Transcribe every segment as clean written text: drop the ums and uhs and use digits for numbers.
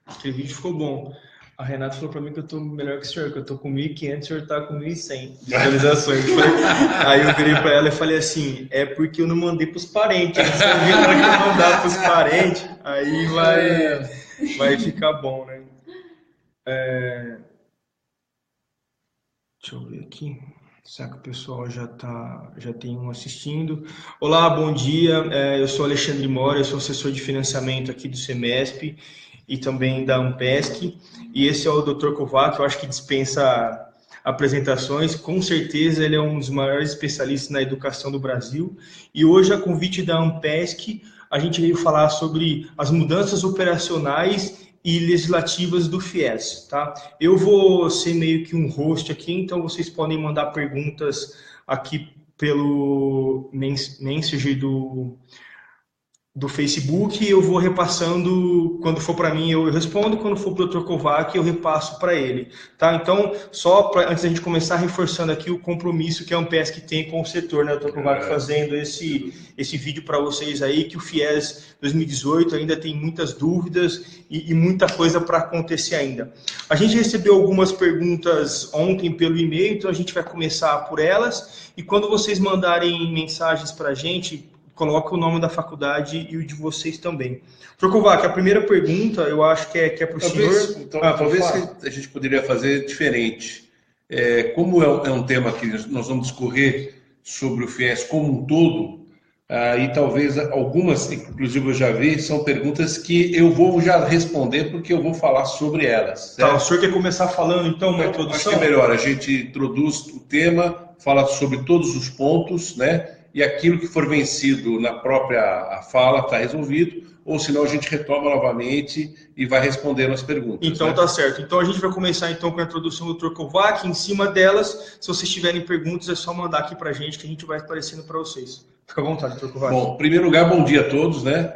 Aquele vídeo ficou bom. A Renata falou pra mim que eu tô melhor que o senhor, que eu tô com 1.500, o senhor tá com 1.100 visualizações. Aí eu virei pra ela e falei assim, é porque eu não mandei pros parentes. Eles estão vendo na hora que eu mandar pros parentes, aí vai ficar bom, né? Deixa eu ver aqui. Será que o pessoal já tem um assistindo? Olá, bom dia. Eu sou Alexandre Mora, eu sou assessor de financiamento aqui do Semesp e também da Ampesc. E esse é o Dr. Kovac, eu acho que dispensa apresentações. Com certeza ele é um dos maiores especialistas na educação do Brasil. E hoje, a convite da Ampesc, a gente veio falar sobre as mudanças operacionais e legislativas do FIES, tá? Eu vou ser meio que um host aqui, então vocês podem mandar perguntas aqui pelo Messenger do Facebook, eu vou repassando, quando for para mim eu respondo, quando for para o Dr. Kovac eu repasso para ele, tá? Então, antes da gente começar, reforçando aqui o compromisso que a Ampesc tem com o setor, né, Dr. Kovac, fazendo esse vídeo para vocês aí, que o FIES 2018 ainda tem muitas dúvidas e muita coisa para acontecer ainda. A gente recebeu algumas perguntas ontem pelo e-mail, então a gente vai começar por elas, e quando vocês mandarem mensagens para a gente, coloca o nome da faculdade e o de vocês também. Dr. Kovac, a primeira pergunta, eu acho que é para o senhor. Então, talvez a gente poderia fazer diferente. Como é um tema que nós vamos discorrer sobre o FIES como um todo, e talvez algumas, inclusive eu já vi, são perguntas que eu vou já responder porque eu vou falar sobre elas. Certo? Tá, o senhor quer começar falando então uma introdução? Acho que é melhor, a gente introduz o tema, fala sobre todos os pontos, né? E aquilo que for vencido na própria fala está resolvido, ou senão a gente retoma novamente e vai respondendo as perguntas. Então, né? Tá certo. Então a gente vai começar então com a introdução do Dr. Kovac. Em cima delas, se vocês tiverem perguntas, é só mandar aqui para a gente que a gente vai esclarecendo para vocês. Fica à vontade, Dr. Kovac. Bom, em primeiro lugar, bom dia a todos, né?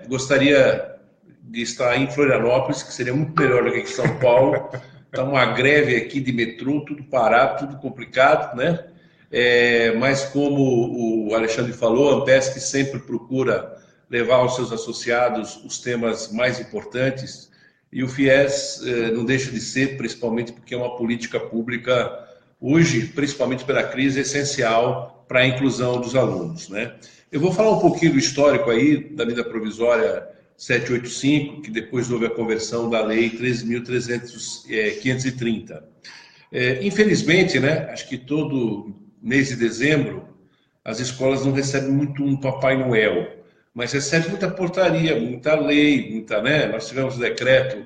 Gostaria de estar em Florianópolis, que seria muito melhor do que em São Paulo. Está uma greve aqui de metrô, tudo parado, tudo complicado, né? Mas como o Alexandre falou, a Ampesc sempre procura levar aos seus associados os temas mais importantes, e o FIES não deixa de ser, principalmente porque é uma política pública, hoje, principalmente pela crise, essencial para a inclusão dos alunos, né? Eu vou falar um pouquinho do histórico aí, da medida provisória 785, que depois houve a conversão da lei 13.530. Infelizmente, né, acho que todo mês de dezembro, as escolas não recebem muito um Papai Noel, mas recebem muita portaria, muita lei, né? Nós tivemos o decreto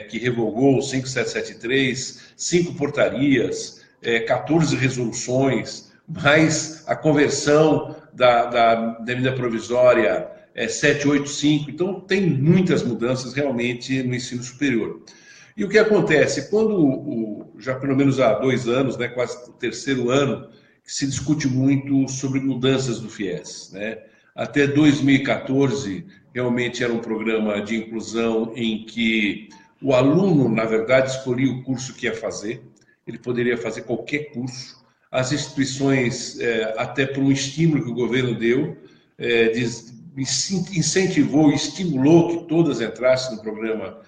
que revogou o 5773, 5 portarias, 14 resoluções, mais a conversão da medida provisória 785. Então, tem muitas mudanças realmente no ensino superior. E o que acontece? Quando, já pelo menos há 2 anos, né, quase o 3º ano, que se discute muito sobre mudanças do FIES, né? Até 2014, realmente era um programa de inclusão em que o aluno, na verdade, escolhia o curso que ia fazer, ele poderia fazer qualquer curso. As instituições, até por um estímulo que o governo deu, incentivou e estimulou que todas entrassem no programa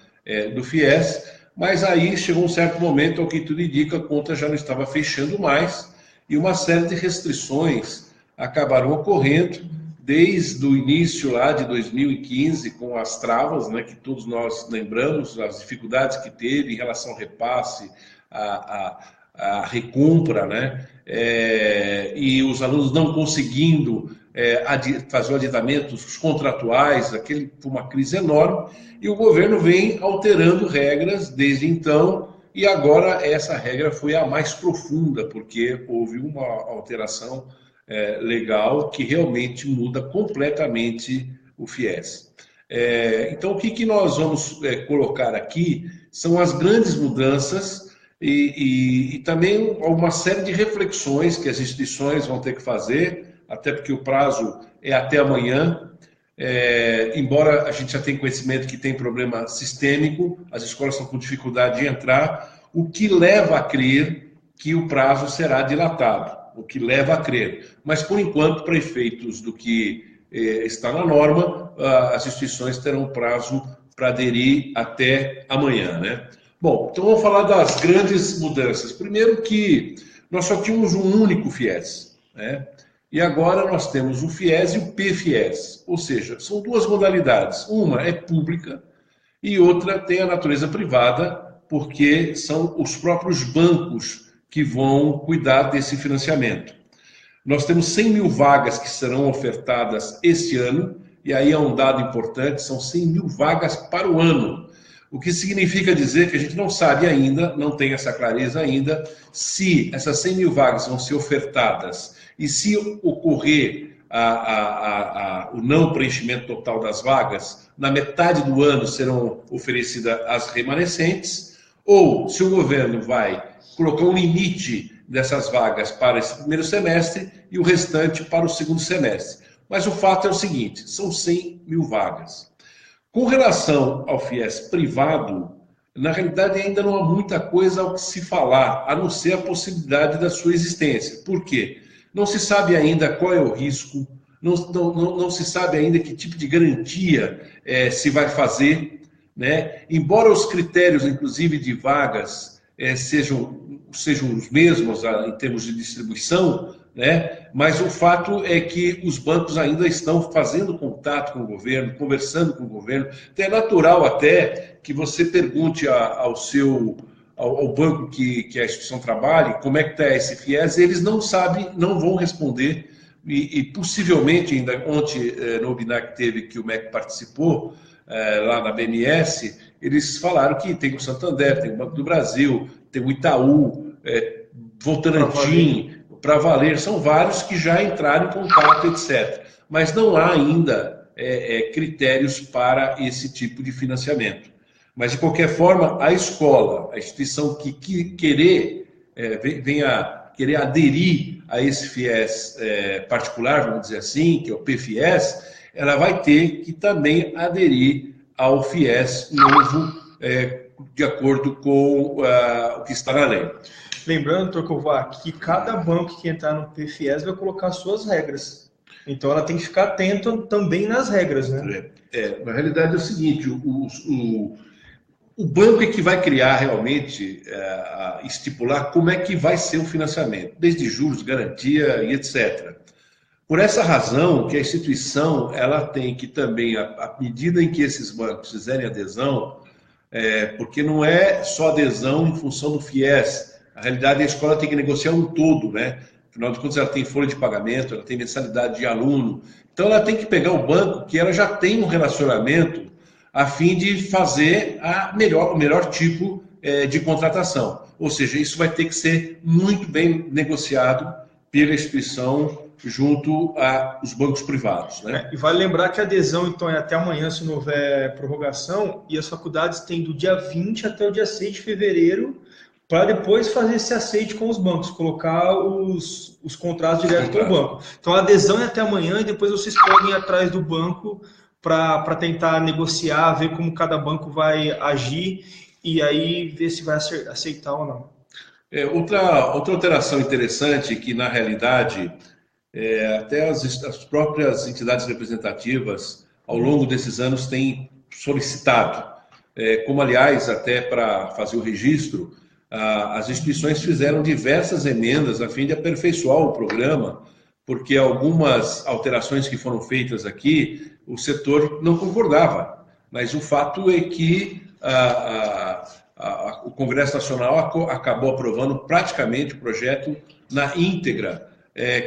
do FIES, mas aí chegou um certo momento, ao que tudo indica, a conta já não estava fechando mais e uma série de restrições acabaram ocorrendo desde o início lá de 2015, com as travas, né, que todos nós lembramos, as dificuldades que teve em relação ao repasse, a recompra, né, e os alunos não conseguindo fazer o aditamento, os contratuais, foi uma crise enorme, e o governo vem alterando regras desde então, e agora essa regra foi a mais profunda, porque houve uma alteração legal que realmente muda completamente o FIES. Então, o que nós vamos colocar aqui são as grandes mudanças e também uma série de reflexões que as instituições vão ter que fazer, até porque o prazo é até amanhã. Embora a gente já tenha conhecimento que tem problema sistêmico, as escolas estão com dificuldade de entrar, o que leva a crer que o prazo será dilatado, o que leva a crer. Mas, por enquanto, para efeitos do que está na norma, as instituições terão prazo para aderir até amanhã, né? Bom, então vamos falar das grandes mudanças. Primeiro que nós só tínhamos um único FIES, né? E agora nós temos o FIES e o PFIES, ou seja, são duas modalidades. Uma é pública e outra tem a natureza privada, porque são os próprios bancos que vão cuidar desse financiamento. Nós temos 100 mil vagas que serão ofertadas este ano, e aí é um dado importante, são 100 mil vagas para o ano. O que significa dizer que a gente não sabe ainda, não tem essa clareza ainda, se essas 100 mil vagas vão ser ofertadas e se ocorrer o não preenchimento total das vagas, na metade do ano serão oferecidas as remanescentes, ou se o governo vai colocar um limite dessas vagas para esse primeiro semestre e o restante para o segundo semestre. Mas o fato é o seguinte, são 100 mil vagas. Com relação ao FIES privado, na realidade ainda não há muita coisa ao que se falar, a não ser a possibilidade da sua existência. Por quê? Não se sabe ainda qual é o risco, não se sabe ainda que tipo de garantia se vai fazer, né? Embora os critérios, inclusive, de vagas sejam os mesmos em termos de distribuição, né? Mas o fato é que os bancos ainda estão fazendo contato com o governo, conversando com o governo. Então é natural até que você pergunte ao banco que a instituição trabalhe como é que está esse FIES, eles não sabem, não vão responder, e possivelmente, ainda ontem no webinar que teve, que o MEC participou, lá na BMS, eles falaram que tem o Santander, tem o Banco do Brasil, tem o Itaú, Votorantim, para valer, são vários que já entraram em contato, etc. Mas não há ainda critérios para esse tipo de financiamento. Mas, de qualquer forma, a escola, a instituição que venha querer aderir a esse FIES particular, vamos dizer assim, que é o PFIES, ela vai ter que também aderir ao FIES novo, de acordo com o que está na lei. Lembrando, Tocovar, que cada banco que entrar no PFIES vai colocar suas regras. Então ela tem que ficar atenta também nas regras, né? Na realidade é o seguinte, o banco é que vai criar realmente, estipular como é que vai ser o financiamento, desde juros, garantia e etc. Por essa razão que a instituição ela tem que também, à medida em que esses bancos fizerem adesão, porque não é só adesão em função do FIES, a realidade a escola tem que negociar um todo, né? Afinal de contas ela tem folha de pagamento, ela tem mensalidade de aluno, então ela tem que pegar o banco que ela já tem um relacionamento a fim de fazer o melhor tipo de contratação. Ou seja, isso vai ter que ser muito bem negociado pela instituição junto aos bancos privados, né? E vale lembrar que a adesão, então, é até amanhã, se não houver prorrogação, e as faculdades têm do dia 20 até o dia 6 de fevereiro para depois fazer esse aceite com os bancos, colocar os contratos direto com o banco. Então, a adesão é até amanhã e depois vocês podem ir atrás do banco para tentar negociar, ver como cada banco vai agir e aí ver se vai aceitar ou não. Outra alteração interessante que, na realidade, até as próprias entidades representativas, ao longo desses anos, têm solicitado, como, aliás, até para fazer o registro, as instituições fizeram diversas emendas a fim de aperfeiçoar o programa, porque algumas alterações que foram feitas aqui, o setor não concordava. Mas o fato é que o Congresso Nacional acabou aprovando praticamente o projeto na íntegra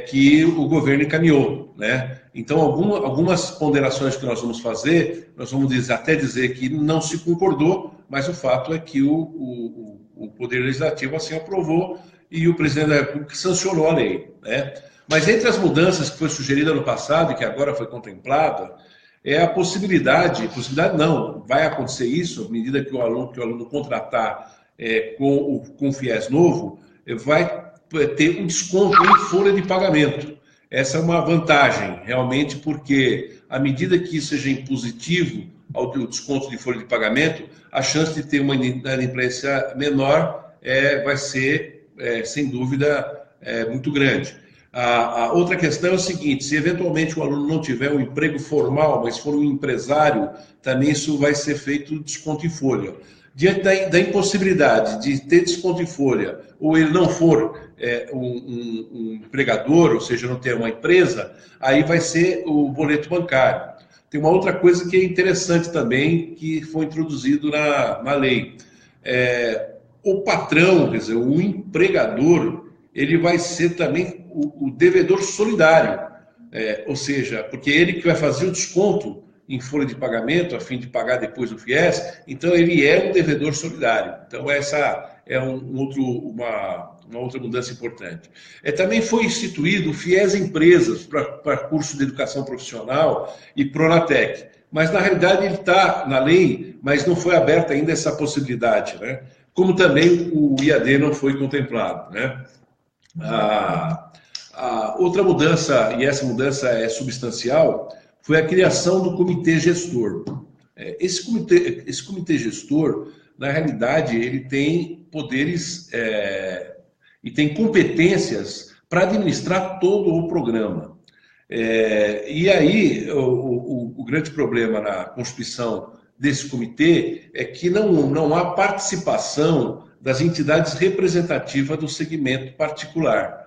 que o governo encaminhou, né? Então, algumas ponderações que nós vamos fazer, nós vamos até dizer que não se concordou, mas o fato é que o Poder Legislativo assim aprovou e o Presidente da República sancionou a lei, né? Mas entre as mudanças que foi sugerida no passado e que agora foi contemplada, é a possibilidade não, vai acontecer isso, à medida que o aluno contratar com o FIES novo, vai ter um desconto em folha de pagamento. Essa é uma vantagem, realmente, porque à medida que isso seja impositivo ao desconto de folha de pagamento, a chance de ter uma inadimplência menor vai ser, sem dúvida, muito grande. A outra questão é o seguinte: se eventualmente o aluno não tiver um emprego formal, mas for um empresário, também isso vai ser feito desconto em folha. Diante da impossibilidade de ter desconto em folha, ou ele não for um empregador, ou seja, não ter uma empresa, aí vai ser o boleto bancário. Tem uma outra coisa que é interessante também, que foi introduzido na lei. O patrão, quer dizer, o empregador, ele vai ser também o devedor solidário, ou seja, porque ele que vai fazer o desconto em folha de pagamento, a fim de pagar depois o FIES, então ele é um devedor solidário. Então essa é uma outra mudança importante. Também foi instituído o FIES Empresas para curso de educação profissional e Pronatec, mas na realidade ele está na lei, mas não foi aberta ainda essa possibilidade, né? Como também o IAD não foi contemplado, né? A outra mudança, e essa mudança é substancial, foi a criação do comitê gestor. Esse comitê gestor, na realidade, ele tem poderes e tem competências para administrar todo o programa. E aí, o grande problema na constituição desse comitê é que não há participação das entidades representativas do segmento particular.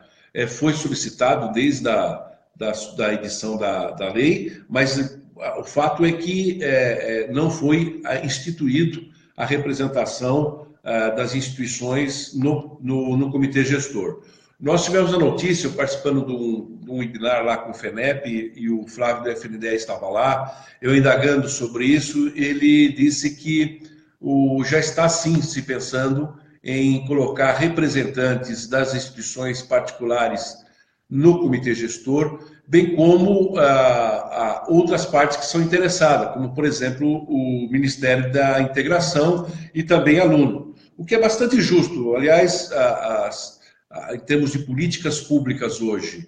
Foi solicitado desde da edição da lei, mas o fato é que não foi instituído a representação das instituições no comitê gestor. Nós tivemos a notícia, participando de um webinar lá com o FENEP, e o Flávio do FNDE estava lá, eu indagando sobre isso, ele disse que já está sim se pensando em colocar representantes das instituições particulares no comitê gestor, bem como outras partes que são interessadas, como, por exemplo, o Ministério da Integração e também aluno, o que é bastante justo. Aliás, em termos de políticas públicas hoje,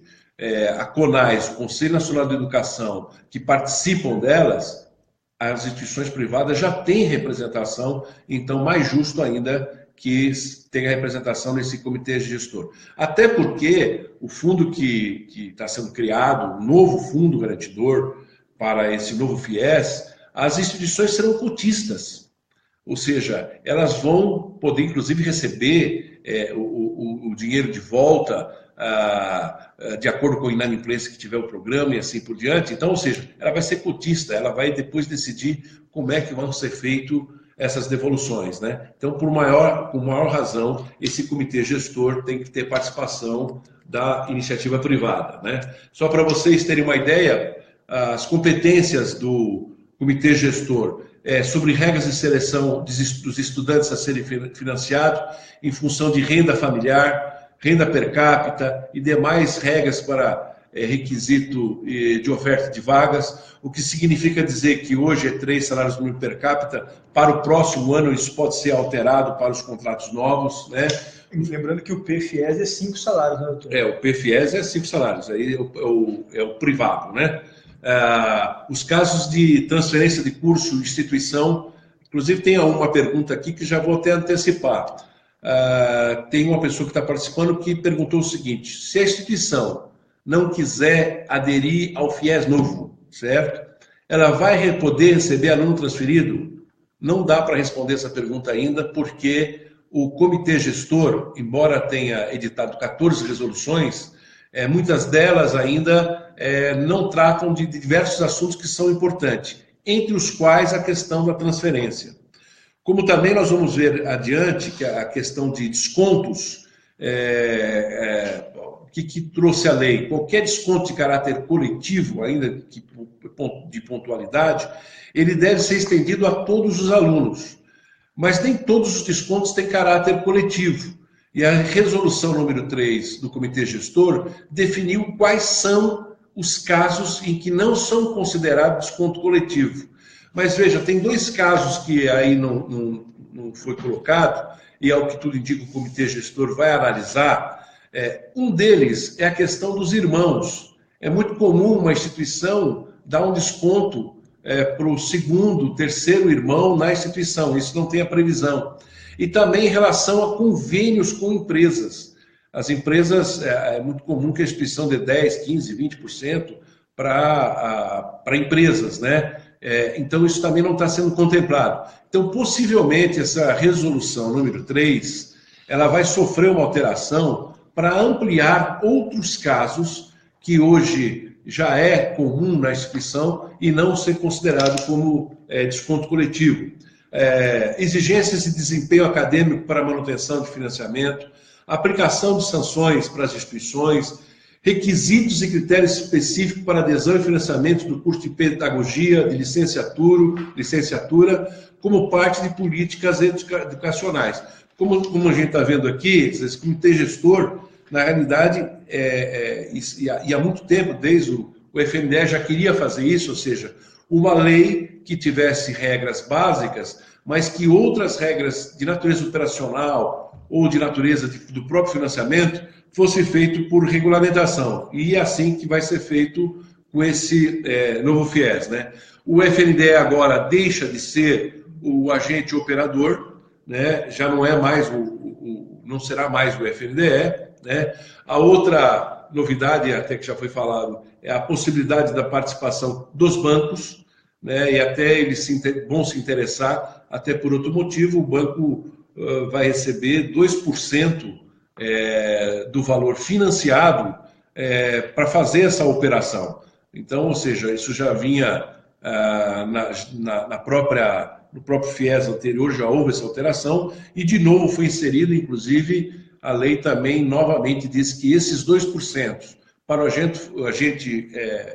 a CONAS, o Conselho Nacional de Educação, que participam delas, as instituições privadas já têm representação, então mais justo ainda que tenha representação nesse comitê gestor. Até porque o fundo que está sendo criado, o novo fundo garantidor para esse novo FIES, as instituições serão cotistas, ou seja, elas vão poder inclusive receber o dinheiro de volta de acordo com a inadimplência que tiver o programa e assim por diante. Então, ou seja, ela vai ser cotista, ela vai depois decidir como é que vão ser feitas essas devoluções, né? Então, por maior razão, esse comitê gestor tem que ter participação da iniciativa privada, né? Só para vocês terem uma ideia, as competências do comitê gestor sobre regras de seleção dos estudantes a serem financiados em função de renda familiar, renda per capita e demais regras para requisito de oferta de vagas, o que significa dizer que hoje é 3 salários mínimos per capita, para o próximo ano isso pode ser alterado para os contratos novos, né? Lembrando que o PFIES é 5 salários, né, doutor? O PFIES é 5 salários, aí é o privado, né? Os casos de transferência de curso, instituição, inclusive tem uma pergunta aqui que já vou até antecipar. Tem uma pessoa que está participando que perguntou o seguinte: se a instituição não quiser aderir ao FIES novo, certo? Ela vai poder receber aluno transferido? Não dá para responder essa pergunta ainda, porque o comitê gestor, embora tenha editado 14 resoluções, muitas delas ainda não tratam de diversos assuntos que são importantes, entre os quais a questão da transferência. Como também nós vamos ver adiante que a questão de descontos, que trouxe a lei, qualquer desconto de caráter coletivo, ainda que de pontualidade, ele deve ser estendido a todos os alunos. Mas nem todos os descontos têm caráter coletivo. E a resolução número 3 do Comitê Gestor definiu quais são os casos em que não são considerados desconto coletivo. Mas veja, tem 2 casos que aí não foi colocado, e ao que tudo indica o Comitê Gestor vai analisar. Um deles é a questão dos irmãos. É muito comum uma instituição dar um desconto para o segundo, terceiro irmão na instituição. Isso não tem a previsão. E também em relação a convênios com empresas. As empresas, é muito comum que a instituição dê 10%, 15%, 20% para empresas, né? Então, isso também não está sendo contemplado. Então, possivelmente, essa resolução número 3, ela vai sofrer uma alteração para ampliar outros casos que hoje já é comum na instituição e não ser considerado como desconto coletivo. Exigências de desempenho acadêmico para manutenção de financiamento, aplicação de sanções para as instituições, requisitos e critérios específicos para adesão e financiamento do curso de pedagogia, de licenciatura, como parte de políticas educacionais. Como a gente está vendo aqui, esse comitê gestor, na realidade, e há muito tempo, desde o FNDE já queria fazer isso, ou seja, uma lei que tivesse regras básicas, mas que outras regras de natureza operacional ou de natureza do próprio financiamento fosse feito por regulamentação. E é assim que vai ser feito com esse novo FIES, né? O FNDE agora deixa de ser o agente operador, né? Já não é mais não será mais o FNDE, né? A outra novidade, até que já foi falado, é a possibilidade da participação dos bancos, né? E até eles vão se interessar, até por outro motivo, o banco vai receber 2% do valor financiado para fazer essa operação. Então, ou seja, isso já vinha no próprio FIES anterior, já houve essa alteração, e de novo foi inserido, inclusive, a lei também novamente diz que esses 2% para o agente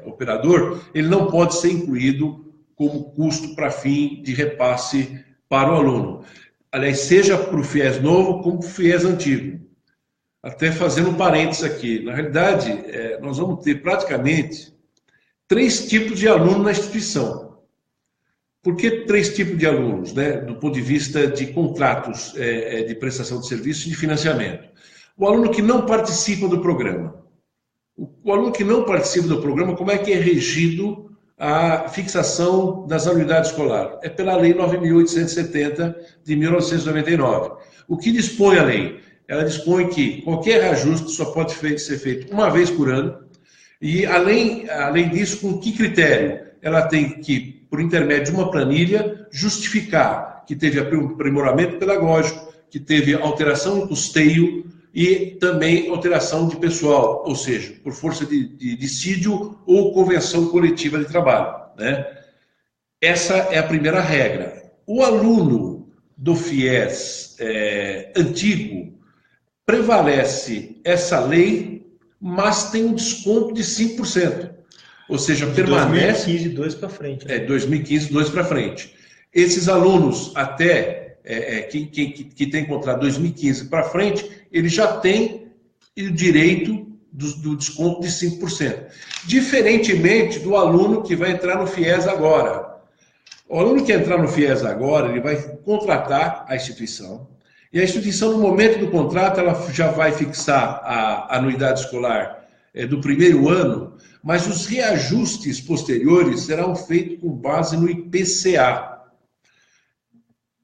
operador, ele não pode ser incluído como custo para fim de repasse para o aluno. Aliás, seja para o FIES novo, como para o FIES antigo. Até fazendo um parênteses aqui, na realidade, nós vamos ter praticamente 3 tipos de aluno na instituição. Por que 3 tipos de alunos, né, do ponto de vista de contratos de prestação de serviço e de financiamento? O aluno que não participa do programa. O aluno que não participa do programa, como é que é regido a fixação das anuidades escolares? É pela Lei 9.870 de 1999. O que dispõe a lei? Ela dispõe que qualquer reajuste só pode ser feito uma vez por ano, e além disso, com que critério? Ela tem que, por intermédio de uma planilha, justificar que teve aprimoramento pedagógico, que teve alteração em custeio e também alteração de pessoal, ou seja, por força de dissídio ou convenção coletiva de trabalho, né? Essa é a primeira regra. O aluno do FIES antigo, prevalece essa lei, mas tem um desconto de 5%. Ou seja, de permanece... 2015, 2 para frente. Né? 2015, 2 para frente. Esses alunos, até que tem contrato 2015 para frente, ele já tem o direito do desconto de 5%. Diferentemente do aluno que vai entrar no FIES agora. O aluno que entrar no FIES agora, ele vai contratar a instituição, e a instituição, no momento do contrato, ela já vai fixar a anuidade escolar do primeiro ano, mas os reajustes posteriores serão feitos com base no IPCA.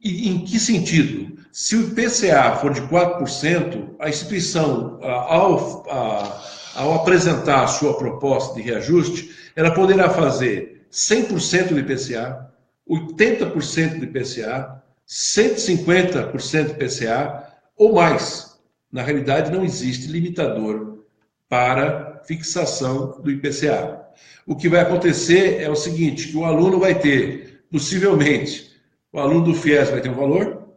E em que sentido? Se o IPCA for de 4%, a instituição, ao apresentar a sua proposta de reajuste, ela poderá fazer 100% do IPCA, 80% do IPCA, 150% do IPCA ou mais. Na realidade, não existe limitador para fixação do IPCA. O que vai acontecer é o seguinte, que o aluno vai ter, possivelmente, o aluno do FIES vai ter um valor,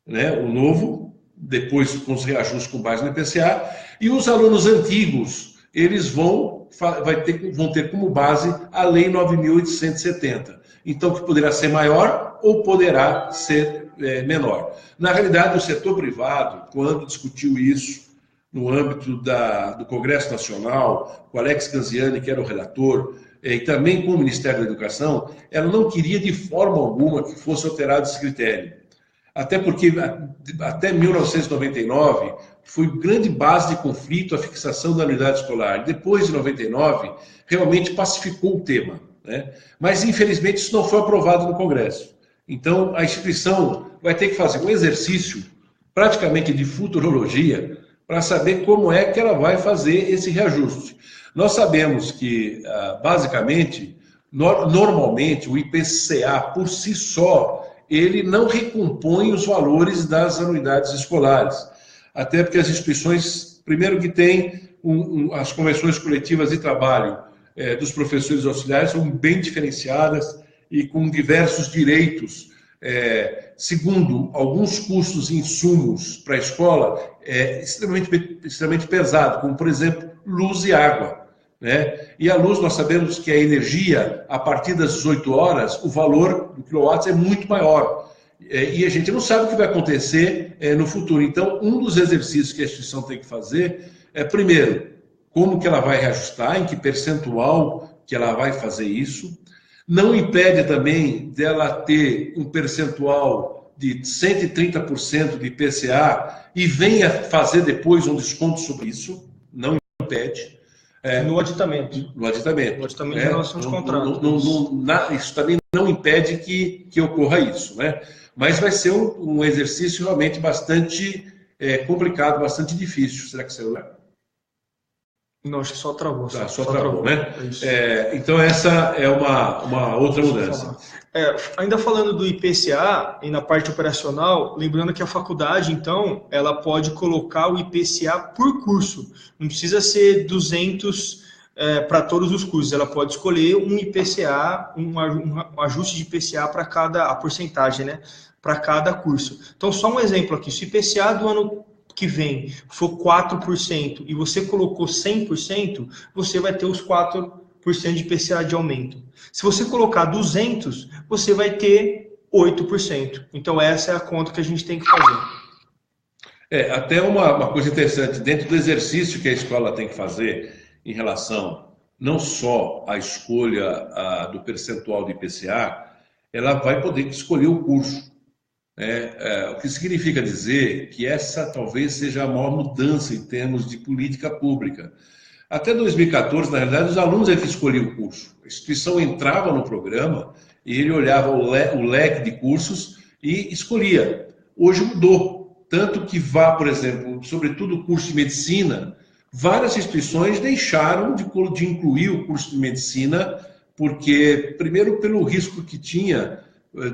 né, o novo, depois com os reajustes com base no IPCA, e os alunos antigos, eles vão ter como base a Lei 9.870. Então, que poderá ser maior ou poderá ser menor. Na realidade, o setor privado, quando discutiu isso no âmbito do Congresso Nacional, com Alex Canziani, que era o relator, e também com o Ministério da Educação, ela não queria de forma alguma que fosse alterado esse critério. Até porque, até 1999, foi grande base de conflito a fixação da anuidade escolar. Depois de 99, realmente pacificou o tema, né? Mas, infelizmente, isso não foi aprovado no Congresso. Então, a instituição vai ter que fazer um exercício praticamente de futurologia para saber como é que ela vai fazer esse reajuste. Nós sabemos que, basicamente, normalmente, o IPCA por si só, ele não recompõe os valores das anuidades escolares. Até porque as instituições, primeiro que tem as convenções coletivas de trabalho dos professores auxiliares são bem diferenciadas e com diversos direitos. Segundo, alguns custos e insumos para a escola extremamente pesado, como, por exemplo, luz e água. Né? E a luz, nós sabemos que a energia, a partir das 18 horas, o valor do quilowatts é muito maior. E a gente não sabe o que vai acontecer no futuro. Então, um dos exercícios que a instituição tem que fazer é, primeiro, como que ela vai reajustar, em que percentual que ela vai fazer isso. Não impede também dela ter um percentual de 130% de IPCA e venha fazer depois um desconto sobre isso. Não impede. No aditamento. No aditamento. No aditamento em relação aos contratos. Isso também não impede que ocorra isso, né? Mas vai ser um exercício realmente bastante complicado, bastante difícil. Será que saiu, né? Não, acho que só travou. Só travou, né? Então essa é uma outra mudança. Ainda falando do IPCA e na parte operacional, lembrando que a faculdade, então, ela pode colocar o IPCA por curso. Não precisa ser 200 para todos os cursos. Ela pode escolher um IPCA, um ajuste de IPCA para a porcentagem, né? Para cada curso. Então, só um exemplo aqui. Se o IPCA do ano que vem for 4% e você colocou 100%, você vai ter os 4% de IPCA de aumento. Se você colocar 200, você vai ter 8%. Então, essa é a conta que a gente tem que fazer. Até uma coisa interessante, dentro do exercício que a escola tem que fazer em relação não só à escolha do percentual de IPCA, ela vai poder escolher o curso. O que significa dizer que essa talvez seja a maior mudança em termos de política pública. Até 2014, na realidade, os alunos é que escolhiam o curso. A instituição entrava no programa e ele olhava o leque de cursos e escolhia. Hoje mudou. Tanto que por exemplo, sobretudo o curso de medicina, várias instituições deixaram de incluir o curso de medicina, porque, primeiro, pelo risco que tinha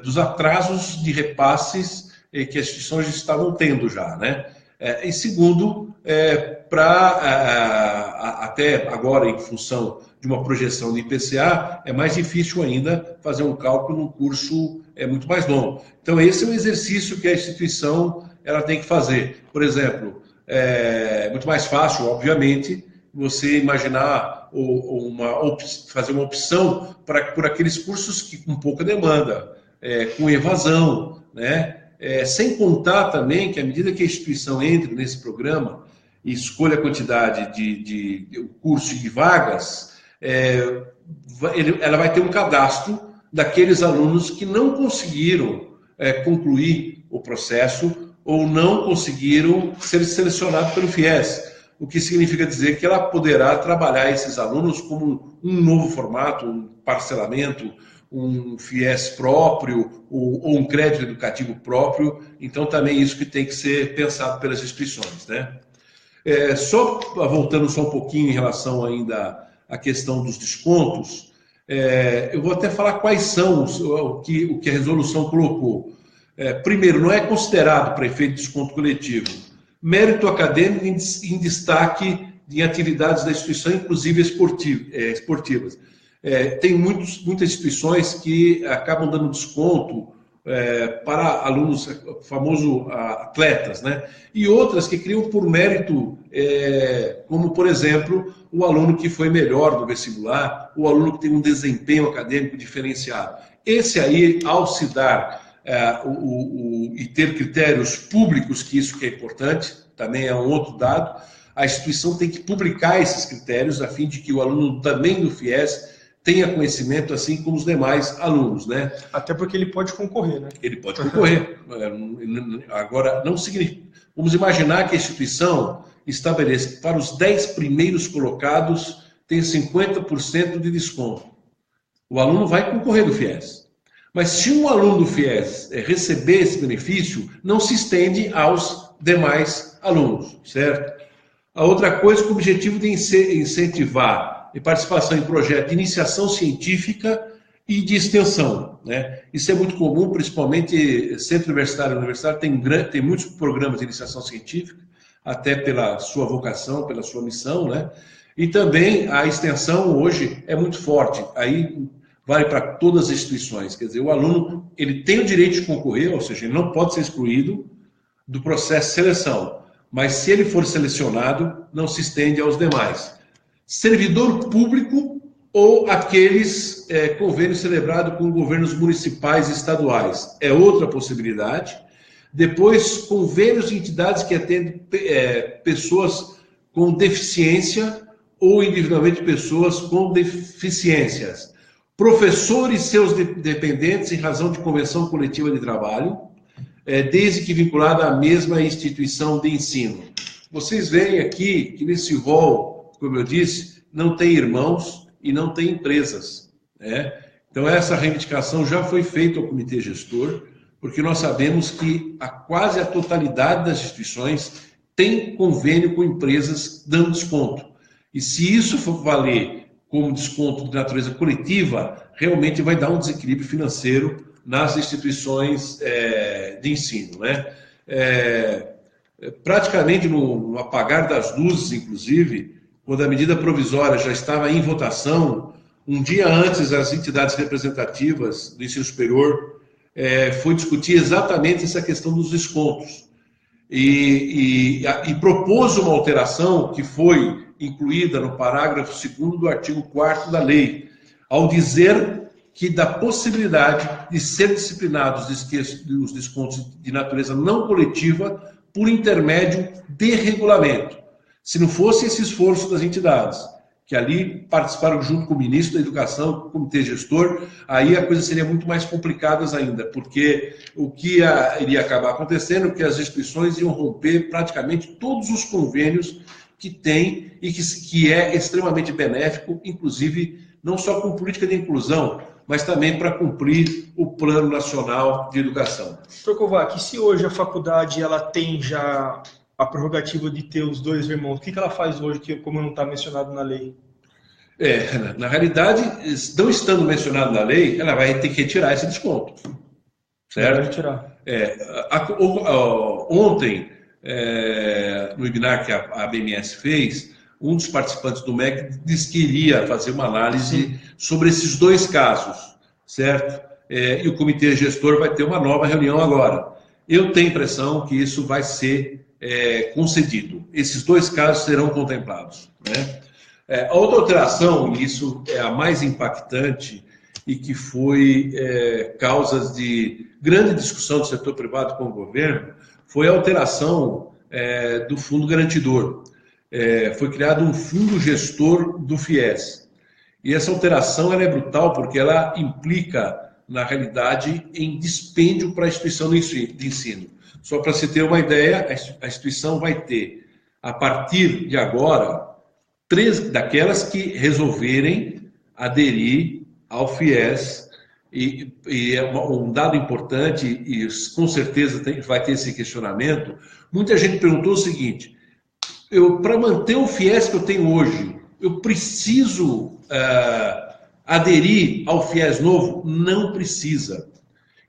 dos atrasos de repasses que as instituições estavam tendo já, né? E segundo, até agora, em função de uma projeção de IPCA, é mais difícil ainda fazer um cálculo num curso muito mais longo. Então, esse é um exercício que a instituição ela tem que fazer. Por exemplo, é muito mais fácil, obviamente, você imaginar fazer uma opção por aqueles cursos que com pouca demanda, com evasão, né? Sem contar também que à medida que a instituição entre nesse programa e escolha a quantidade de curso de vagas, ela vai ter um cadastro daqueles alunos que não conseguiram concluir o processo ou não conseguiram ser selecionados pelo FIES, o que significa dizer que ela poderá trabalhar esses alunos como um novo formato, um parcelamento, um FIES próprio ou um crédito educativo próprio. Então, também isso que tem que ser pensado pelas instituições, né? Só voltando só um pouquinho em relação ainda à questão dos descontos, eu vou até falar quais são o que a resolução colocou. Primeiro, não é considerado para efeito de desconto coletivo mérito acadêmico em destaque em atividades da instituição, inclusive esportivas. Tem muitas instituições que acabam dando desconto para alunos, famoso atletas, né? E outras que criam por mérito, como, por exemplo, o aluno que foi melhor no vestibular, o aluno que tem um desempenho acadêmico diferenciado. Esse aí, ao se dar e ter critérios públicos, que isso que é importante, também é um outro dado, a instituição tem que publicar esses critérios a fim de que o aluno também do FIES tenha conhecimento, assim como os demais alunos, né? Até porque ele pode concorrer, né? Ele pode concorrer. Agora, não significa... Vamos imaginar que a instituição estabeleça que para os 10 primeiros colocados tem 50% de desconto. O aluno vai concorrer do FIES. Mas se um aluno do FIES receber esse benefício, não se estende aos demais alunos, certo? A outra coisa com o objetivo de incentivar a participação em projetos de iniciação científica e de extensão, né? Isso é muito comum, principalmente centro universitário. Tem muitos programas de iniciação científica, até pela sua vocação, pela sua missão, né? E também a extensão hoje é muito forte. Aí vale para todas as instituições. Quer dizer, o aluno ele tem o direito de concorrer, ou seja, ele não pode ser excluído do processo de seleção. Mas se ele for selecionado, não se estende aos demais. Servidor público ou aqueles convênios celebrados com governos municipais e estaduais. É outra possibilidade. Depois, convênios de entidades que atendem pessoas com deficiência ou individualmente pessoas com deficiências. Professores e seus dependentes em razão de convenção coletiva de trabalho, desde que vinculada à mesma instituição de ensino. Vocês veem aqui que nesse rol, como eu disse, não tem irmãos e não tem empresas, né? Então essa reivindicação já foi feita ao comitê gestor, porque nós sabemos que quase a totalidade das instituições tem convênio com empresas dando desconto. E se isso for valer como desconto de natureza coletiva, realmente vai dar um desequilíbrio financeiro nas instituições de ensino, né? Praticamente no apagar das luzes, inclusive, quando a medida provisória já estava em votação, um dia antes as entidades representativas do ensino superior foi discutir exatamente essa questão dos descontos e propôs uma alteração que foi incluída no parágrafo 2º do artigo 4º da lei, ao dizer que da possibilidade de ser disciplinados os descontos de natureza não coletiva por intermédio de regulamento. Se não fosse esse esforço das entidades, que ali participaram junto com o ministro da Educação, com o comitê gestor, aí a coisa seria muito mais complicada ainda, porque o que iria acabar acontecendo é que as instituições iam romper praticamente todos os convênios que tem e que é extremamente benéfico, inclusive não só com política de inclusão, mas também para cumprir o Plano Nacional de Educação. Professor Kovac, se hoje a faculdade ela tem já a prerrogativa de ter os dois irmãos, o que ela faz hoje, como não está mencionado na lei? Na realidade, não estando mencionado na lei, ela vai ter que retirar esse desconto. Certo? Vai retirar. Ontem, no webinar que a BMS fez, um dos participantes do MEC disse que iria fazer uma análise sobre esses dois casos, certo? E o comitê gestor vai ter uma nova reunião agora. Eu tenho a impressão que isso vai ser concedido. Esses dois casos serão contemplados, né? A outra alteração, e isso é a mais impactante, e que foi causa de grande discussão do setor privado com o governo, foi a alteração do fundo garantidor. Foi criado um fundo gestor do FIES. E essa alteração ela é brutal porque ela implica, na realidade, em dispêndio para a instituição de ensino. Só para se ter uma ideia, a instituição vai ter, a partir de agora, 3 daquelas que resolverem aderir ao FIES. E é um dado importante, e com certeza vai ter esse questionamento. Muita gente perguntou o seguinte: para manter o FIES que eu tenho hoje, eu preciso aderir ao FIES novo? Não precisa.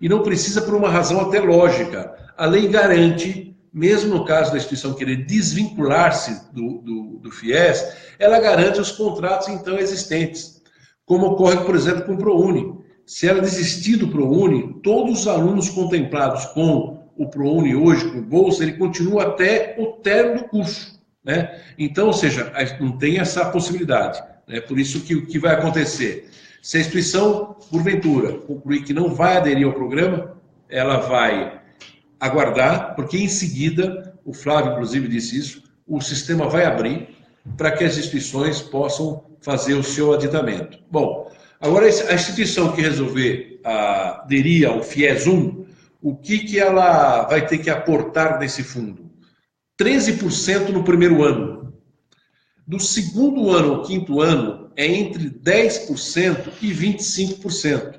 E não precisa por uma razão até lógica. A lei garante, mesmo no caso da instituição querer desvincular-se do FIES, ela garante os contratos então existentes, como ocorre, por exemplo, com o ProUni. Se ela desistir do ProUni, todos os alunos contemplados com o ProUni hoje, com bolsa, ele continua até o término do curso, né? Então, ou seja, não tem essa possibilidade, né? Por isso que o que vai acontecer? Se a instituição, porventura, concluir que não vai aderir ao programa, ela vai aguardar, porque em seguida, o Flávio inclusive disse isso, o sistema vai abrir para que as instituições possam fazer o seu aditamento. Bom, agora a instituição que resolver aderir ao FIES 1, o que ela vai ter que aportar nesse fundo? 13% no primeiro ano. Do segundo ano ao quinto ano, é entre 10% e 25%.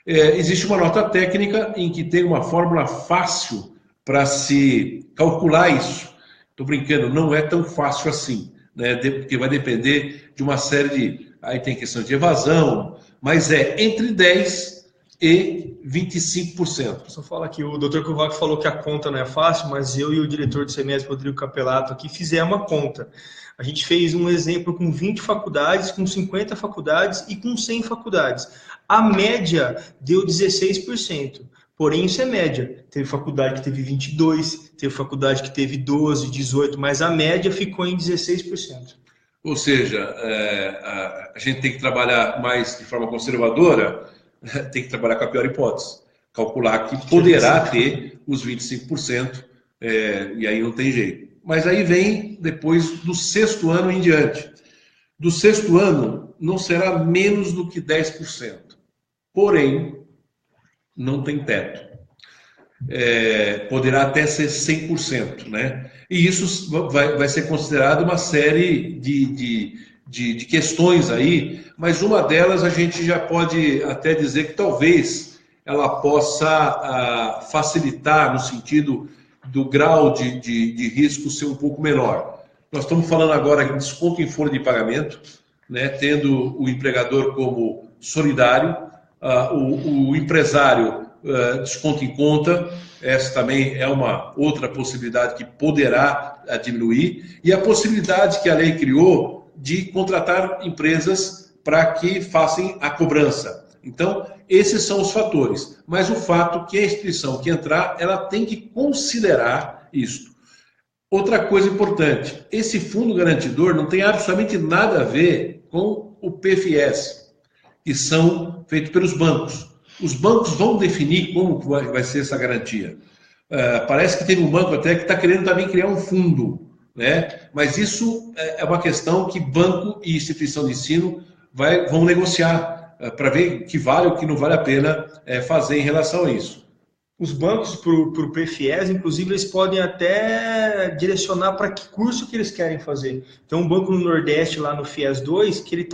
Existe uma nota técnica em que tem uma fórmula fácil para se calcular isso. Estou brincando, não é tão fácil assim, né? Porque vai depender de uma série de... Aí tem questão de evasão, mas é entre 10% e 25%. Só falar que o Dr. Kovac falou que a conta não é fácil, mas eu e o diretor do CEMESP, Rodrigo Capelato, aqui fizemos uma conta. A gente fez um exemplo com 20 faculdades, com 50 faculdades e com 100 faculdades. A média deu 16%. Porém, isso é média. Teve faculdade que teve 22, teve faculdade que teve 12, 18, mas a média ficou em 16%. Ou seja, a gente tem que trabalhar mais de forma conservadora, tem que trabalhar com a pior hipótese. Calcular que poderá ter os 25%, e aí não tem jeito. Mas aí vem depois do 6º ano em diante. Do 6º ano não será menos do que 10%. Porém, não tem teto. Poderá até ser 100%, né? E isso vai ser considerado uma série de questões aí, mas uma delas a gente já pode até dizer que talvez ela possa facilitar no sentido do grau de risco ser um pouco menor. Nós estamos falando agora de desconto em folha de pagamento, né, tendo o empregador como solidário, o empresário desconto em conta, essa também é uma outra possibilidade que poderá diminuir, e a possibilidade que a lei criou de contratar empresas para que façam a cobrança. Então, esses são os fatores, mas o fato que a instituição que entrar, ela tem que considerar isto. Outra coisa importante, esse fundo garantidor não tem absolutamente nada a ver com o PFS, que são feitos pelos bancos. Os bancos vão definir como vai ser essa garantia. Parece que teve um banco até que está querendo também criar um fundo, né? Mas isso é uma questão que banco e instituição de ensino vão negociar para ver o que vale ou o que não vale a pena fazer em relação a isso. Os bancos, para o PFIES, inclusive, eles podem até direcionar para que curso que eles querem fazer. Então, um banco no Nordeste, lá no FIES 2, que ele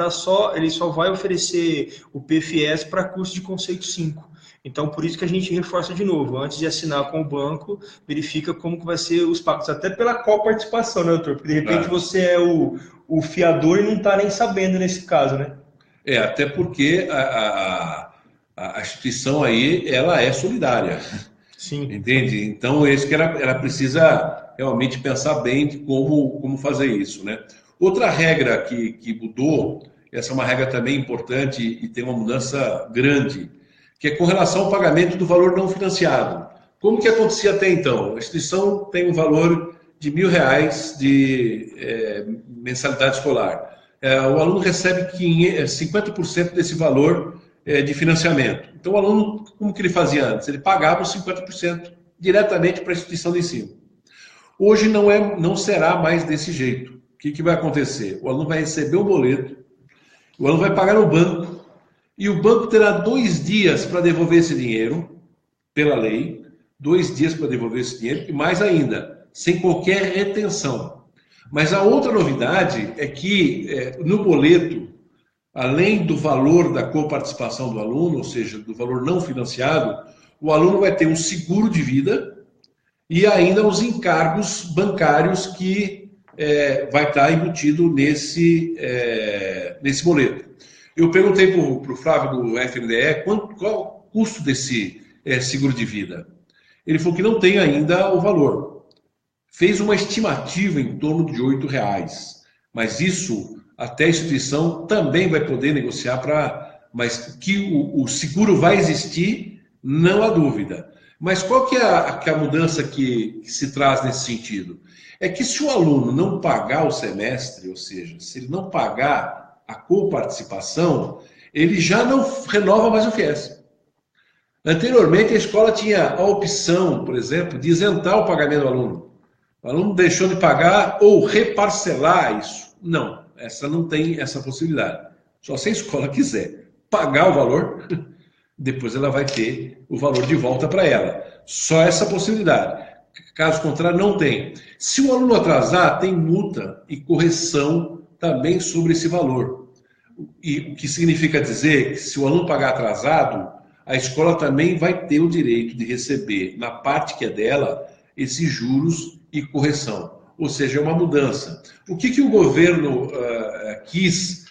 só vai oferecer o PFIES para curso de conceito 5. Então, por isso que a gente reforça de novo. Antes de assinar com o banco, verifica como que vai ser os pactos. Até pela coparticipação, né, doutor? Porque, de repente, você é o fiador e não está nem sabendo nesse caso, né? Até porque a instituição aí, ela é solidária. Sim. Entende? Então, esse que ela precisa realmente pensar bem de como fazer isso, né? Outra regra que mudou, essa é uma regra também importante e tem uma mudança grande, que é com relação ao pagamento do valor não financiado. Como que acontecia até então? A instituição tem um valor de R$1.000 de mensalidade escolar. O aluno recebe 50% desse valor de financiamento. Então, o aluno, como que ele fazia antes? Ele pagava os 50% diretamente para a instituição de ensino. Hoje não será mais desse jeito. O que vai acontecer? O aluno vai receber um boleto, o aluno vai pagar no banco, e o banco terá 2 dias para devolver esse dinheiro, pela lei, 2 dias para devolver esse dinheiro, e mais ainda, sem qualquer retenção. Mas a outra novidade é que no boleto, além do valor da coparticipação do aluno, ou seja, do valor não financiado, o aluno vai ter um seguro de vida e ainda os encargos bancários que vai estar embutido nesse boleto. Eu perguntei para o Flávio do FNDE qual o custo desse seguro de vida. Ele falou que não tem ainda o valor. Fez uma estimativa em torno de R$8, mas isso até a instituição também vai poder negociar mas que o seguro vai existir, não há dúvida. Mas qual que é a mudança que se traz nesse sentido? É que se o aluno não pagar o semestre, ou seja, se ele não pagar a coparticipação, ele já não renova mais o FIES. Anteriormente, a escola tinha a opção, por exemplo, de isentar o pagamento do aluno. O aluno deixou de pagar ou reparcelar isso. Não, não tem essa possibilidade. Só se a escola quiser pagar o valor, depois ela vai ter o valor de volta para ela. Só essa possibilidade. Caso contrário, não tem. Se o aluno atrasar, tem multa e correção também sobre esse valor. E o que significa dizer que se o aluno pagar atrasado, a escola também vai ter o direito de receber, na parte que é dela, esses juros e correção. ou seja, é uma mudança. O que o governo quis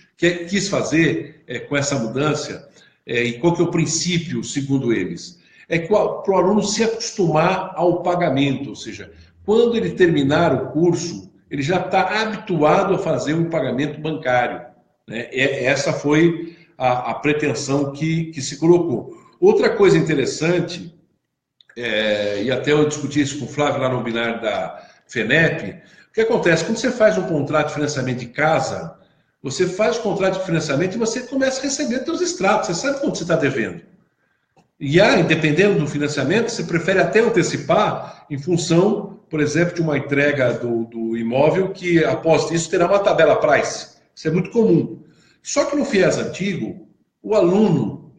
fazer com essa mudança, e qual que é o princípio, segundo eles? É para o aluno se acostumar ao pagamento, ou seja, quando ele terminar o curso, ele já está habituado a fazer um pagamento bancário, né? Essa foi a pretensão que se colocou. Outra coisa interessante, e até eu discuti isso com o Flávio lá no webinar da FENEP, o que acontece? Quando você faz um contrato de financiamento de casa, você faz o contrato de financiamento e você começa a receber seus extratos, você sabe quanto você está devendo. E aí, dependendo do financiamento, você prefere até antecipar em função, por exemplo, de uma entrega do imóvel que, após isso, terá uma tabela price. Isso é muito comum. Só que no FIES antigo, o aluno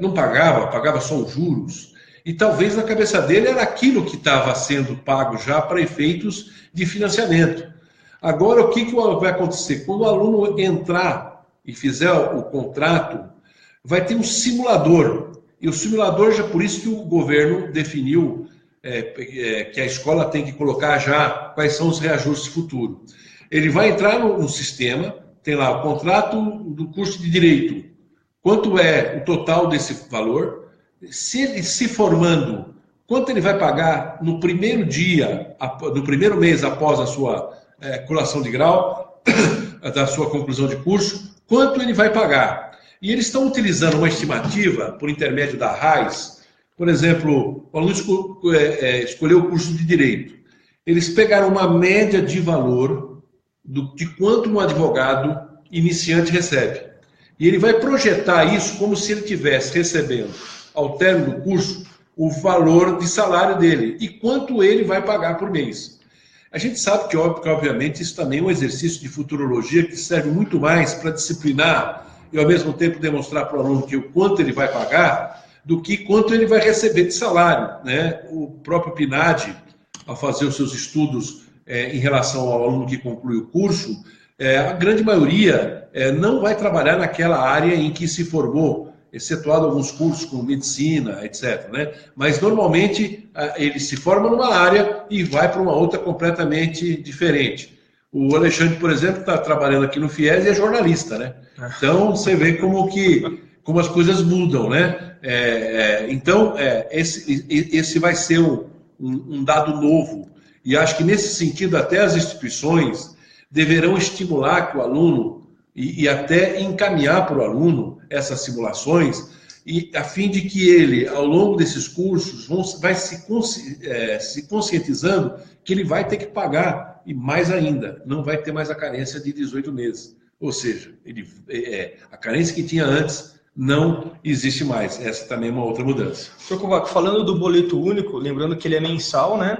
não pagava só os juros, e talvez na cabeça dele era aquilo que estava sendo pago já para efeitos de financiamento. Agora, o que vai acontecer? Quando o aluno entrar e fizer o contrato, vai ter um simulador. E o simulador, já por isso que o governo definiu que a escola tem que colocar já quais são os reajustes futuros. Ele vai entrar no sistema, tem lá o contrato do curso de Direito, quanto é o total desse valor, se ele se formando, quanto ele vai pagar no primeiro dia, no primeiro mês após a sua colação de grau, da sua conclusão de curso, quanto ele vai pagar. E eles estão utilizando uma estimativa, por intermédio da RAIS, por exemplo, o aluno escolheu o curso de Direito. Eles pegaram uma média de valor de quanto um advogado iniciante recebe. E ele vai projetar isso como se ele estivesse recebendo, ao término do curso, o valor de salário dele e quanto ele vai pagar por mês. A gente sabe que, obviamente, isso também é um exercício de futurologia que serve muito mais para disciplinar e, ao mesmo tempo, demonstrar para o aluno que o quanto ele vai pagar do que quanto ele vai receber de salário, né? O próprio PNAD, ao fazer os seus estudos em relação ao aluno que conclui o curso, a grande maioria não vai trabalhar naquela área em que se formou, excetuado alguns cursos como medicina, etc., né? Mas, normalmente, ele se forma numa área e vai para uma outra completamente diferente. O Alexandre, por exemplo, está trabalhando aqui no FIES e é jornalista, né? Então, você vê como as coisas mudam, né? Então, esse vai ser um dado novo. E acho que, nesse sentido, até as instituições deverão estimular que o aluno e até encaminhar para o aluno essas simulações, a fim de que ele, ao longo desses cursos, vai se conscientizando que ele vai ter que pagar, e mais ainda, não vai ter mais a carência de 18 meses. Ou seja, a carência que tinha antes não existe mais. Essa também é uma outra mudança. Sr. Kovac, falando do boleto único, lembrando que ele é mensal, né?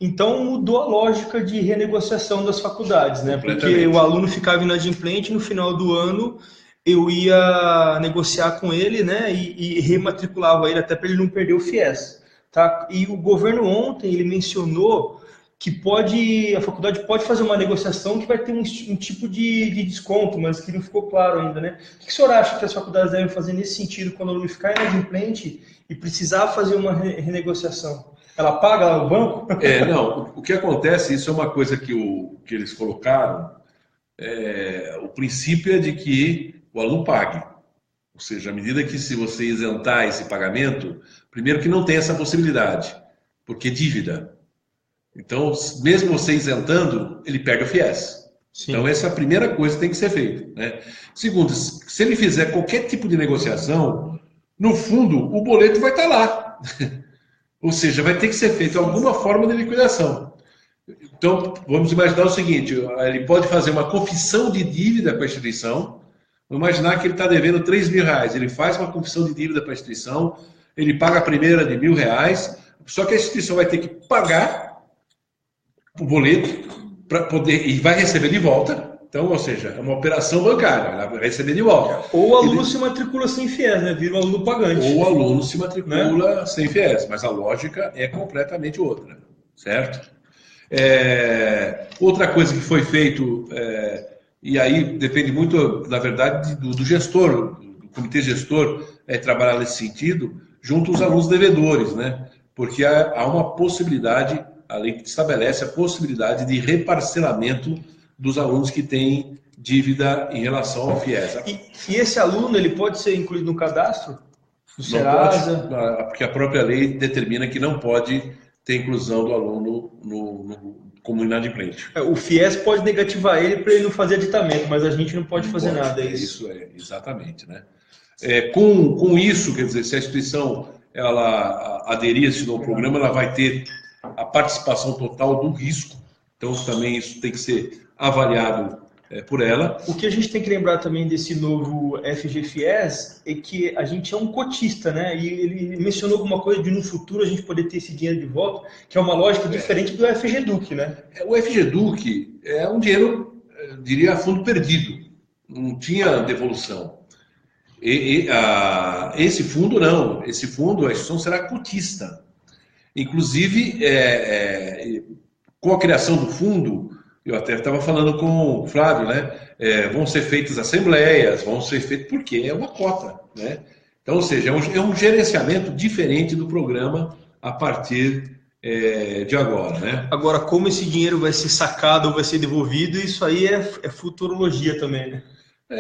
Então mudou a lógica de renegociação das faculdades, né? Porque o aluno ficava inadimplente, no final do ano eu ia negociar com ele, né? E rematriculava ele até para ele não perder o FIES, tá? E o governo ontem ele mencionou que a faculdade pode fazer uma negociação que vai ter um tipo de desconto, mas que não ficou claro ainda, né? O que o senhor acha que as faculdades devem fazer nesse sentido quando o aluno ficar inadimplente e precisar fazer uma renegociação? Ela paga lá o banco? Não, o que acontece, isso é uma coisa que eles colocaram, o princípio é de que o aluno pague. Ou seja, à medida que se você isentar esse pagamento, primeiro que não tem essa possibilidade, porque é dívida. Então, mesmo você isentando, ele perde o FIES. Sim. Então, essa é a primeira coisa que tem que ser feita, né? Segundo, se ele fizer qualquer tipo de negociação, no fundo, o boleto vai estar lá. Ou seja, vai ter que ser feita alguma forma de liquidação. Então, vamos imaginar o seguinte, ele pode fazer uma confissão de dívida com a instituição, vamos imaginar que ele está devendo R$3.000, ele faz uma confissão de dívida para a instituição, ele paga a primeira de R$1.000, só que a instituição vai ter que pagar o boleto para poder, e vai receber de volta. Então, ou seja, é uma operação bancária, ela vai receber de volta. Ou o aluno se matricula sem FIES, né? Vira um aluno pagante. Ou o aluno se matricula, né, sem FIES, mas a lógica é completamente outra, certo? Outra coisa que foi feito, e aí depende muito, na verdade, do gestor, do comitê gestor, trabalhar nesse sentido, junto aos alunos devedores, né? Porque há uma possibilidade a lei estabelece a possibilidade de reparcelamento dos alunos que têm dívida em relação ao FIES. E esse aluno, ele pode ser incluído no cadastro do Não Serasa? pode, porque a própria lei determina que não pode ter inclusão do aluno como inadimplente. O FIES pode negativar ele para ele não fazer aditamento, mas a gente não pode fazer nada, é isso? Isso é, exatamente, né? Com isso, quer dizer, se a instituição ela aderir a esse novo programa, ela vai ter a participação total do risco, então também isso tem que ser avaliado por ela. O que a gente tem que lembrar também desse novo FGFIES é que a gente é um cotista, né? E ele mencionou alguma coisa de no futuro a gente poder ter esse dinheiro de volta, que é uma lógica diferente do FGEDUC, né? O FGEDUC é um dinheiro, eu diria, a fundo perdido, não tinha devolução. Esse fundo não, esse fundo, a instituição será cotista. Inclusive, com a criação do fundo, eu até estava falando com o Flávio, né? Vão ser feitas assembleias, vão ser feitas, porque é uma cota, né? Então, ou seja, é um gerenciamento diferente do programa a partir de agora, né? Agora, como esse dinheiro vai ser sacado ou vai ser devolvido, isso aí é futurologia também, né?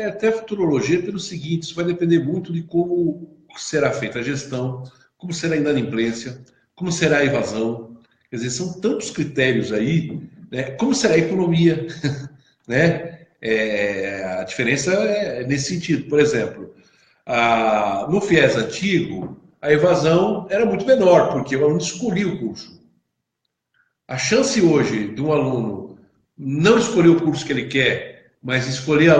Até futurologia pelo seguinte, isso vai depender muito de como será feita a gestão, como será a inadimplência, como será a evasão. Quer dizer, são tantos critérios aí, né? Como será a economia, né? A diferença é nesse sentido. Por exemplo, no FIES antigo, a evasão era muito menor, porque o aluno escolhia o curso. A chance hoje de um aluno não escolher o curso que ele quer, mas escolher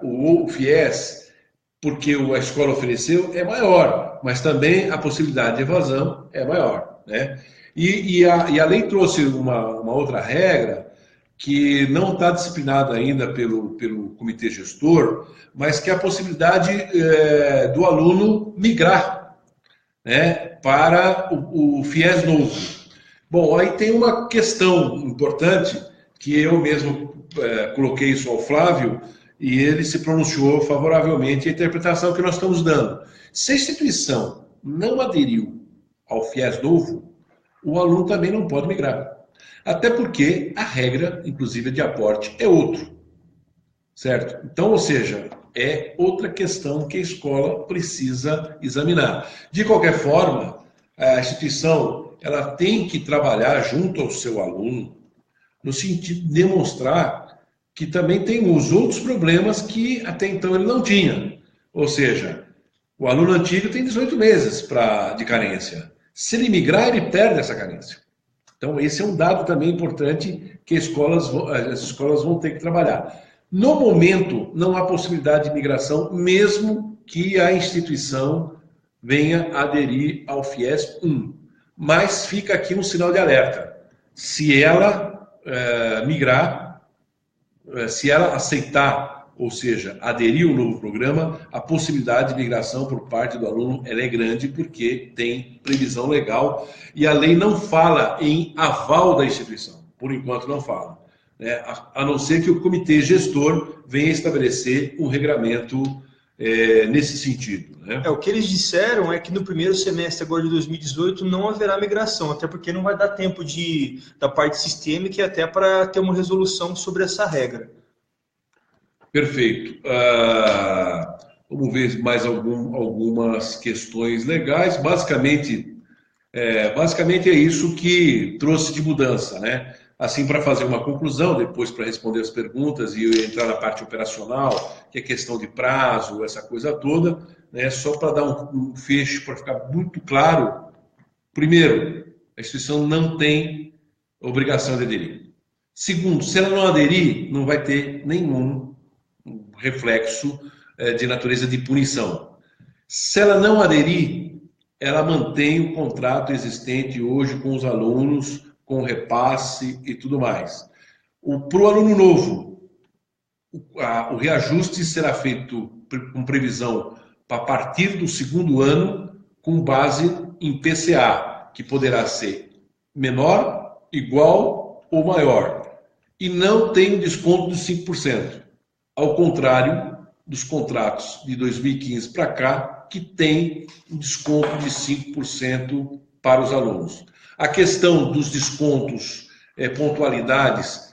o FIES, porque a escola ofereceu, é maior, mas também a possibilidade de evasão é maior, né? E a lei trouxe uma outra regra que não está disciplinada ainda pelo comitê gestor, mas que é a possibilidade do aluno migrar, né, para o FIES novo. Bom, aí tem uma questão importante que eu mesmo coloquei isso ao Flávio e ele se pronunciou favoravelmente à interpretação que nós estamos dando. Se a instituição não aderiu ao FIES novo, o aluno também não pode migrar. Até porque a regra, inclusive de aporte, é outro. Certo? Então, ou seja, é outra questão que a escola precisa examinar. De qualquer forma, a instituição ela tem que trabalhar junto ao seu aluno no sentido de demonstrar que também tem os outros problemas que até então ele não tinha. Ou seja, o aluno antigo tem 18 meses de carência. Se ele migrar, ele perde essa carência. Então, esse é um dado também importante que as escolas vão ter que trabalhar. No momento, não há possibilidade de migração, mesmo que a instituição venha aderir ao FIES 1. Mas fica aqui um sinal de alerta. Se ela migrar, se ela aceitar, ou seja, aderir ao novo programa, a possibilidade de migração por parte do aluno ela é grande porque tem previsão legal e a lei não fala em aval da instituição, por enquanto não fala, né? A não ser que o comitê gestor venha estabelecer um regramento nesse sentido, né? O que eles disseram é que no primeiro semestre agora de 2018 não haverá migração, até porque não vai dar tempo da parte sistêmica e até para ter uma resolução sobre essa regra. Perfeito. Vamos ver mais algumas questões legais. Basicamente é isso que trouxe de mudança, né? Assim, para fazer uma conclusão, depois para responder as perguntas e entrar na parte operacional, que é questão de prazo, essa coisa toda, né? Só para dar um fecho, para ficar muito claro. Primeiro, a instituição não tem obrigação de aderir. Segundo, se ela não aderir, não vai ter nenhum reflexo de natureza de punição. Se ela não aderir, ela mantém o contrato existente hoje com os alunos, com repasse e tudo mais. Para o aluno novo, o reajuste será feito com previsão a partir do segundo ano, com base em PCA, que poderá ser menor, igual ou maior. E não tem um desconto de 5%. Ao contrário dos contratos de 2015 para cá, que tem um desconto de 5% para os alunos. A questão dos descontos, pontualidades,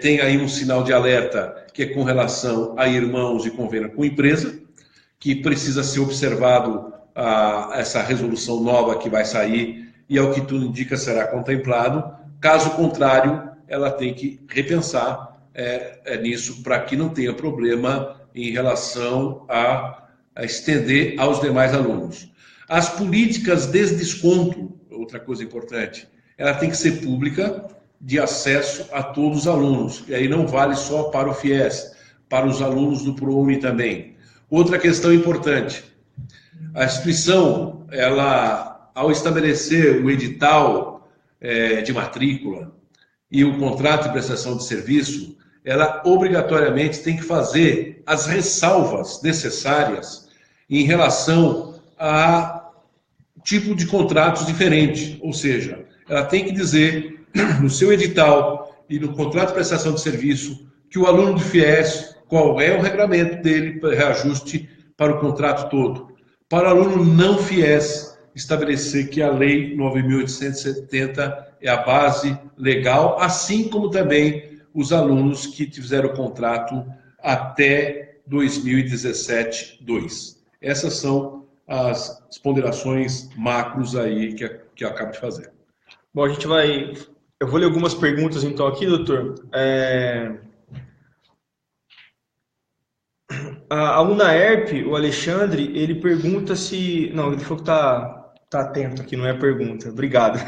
tem aí um sinal de alerta que é com relação a irmãos e convênio com empresa, que precisa ser observado essa resolução nova que vai sair e, ao que tudo indica, será contemplado. Caso contrário, ela tem que repensar nisso para que não tenha problema em relação a estender aos demais alunos. As políticas de desconto, outra coisa importante, ela tem que ser pública, de acesso a todos os alunos, e aí não vale só para o FIES, para os alunos do ProUni também. Outra questão importante, a instituição, ela, ao estabelecer o edital de matrícula e o contrato de prestação de serviço, ela obrigatoriamente tem que fazer as ressalvas necessárias em relação a tipo de contratos diferentes, ou seja, ela tem que dizer no seu edital e no contrato de prestação de serviço que o aluno do FIES, qual é o regramento dele para reajuste para o contrato todo. Para o aluno não FIES, estabelecer que a Lei 9.870 é a base legal, assim como também os alunos que fizeram o contrato até 2017-2. Essas são as ponderações macros aí que eu acabo de fazer. Bom, eu vou ler algumas perguntas então aqui, doutor. A UNAERP, o Alexandre, ele pergunta se... Não, ele falou que tá atento aqui, não é pergunta. Obrigado.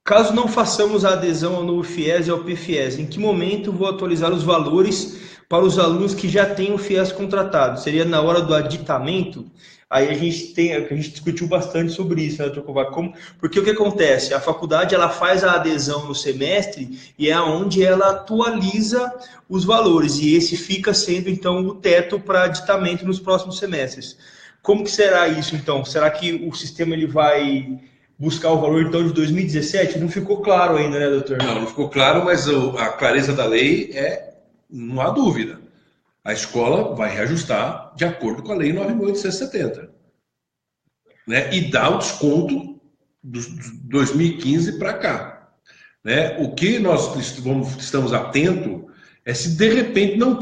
Caso não façamos a adesão ao novo FIES e ao PFIES, em que momento vou atualizar os valores para os alunos que já têm o FIES contratado? Seria na hora do aditamento? Aí a gente discutiu bastante sobre isso, né, Dr. Kovac? Porque o que acontece? A faculdade ela faz a adesão no semestre e é onde ela atualiza os valores, e esse fica sendo, então, o teto para aditamento nos próximos semestres. Como que será isso, então? Será que o sistema ele vai buscar o valor, então, de 2017? Não ficou claro ainda, né, doutor? Não ficou claro, mas a clareza da lei não há dúvida. A escola vai reajustar de acordo com a Lei 9.870. Né? E dá o desconto de 2015 para cá. Né? O que nós estamos atentos é se de repente não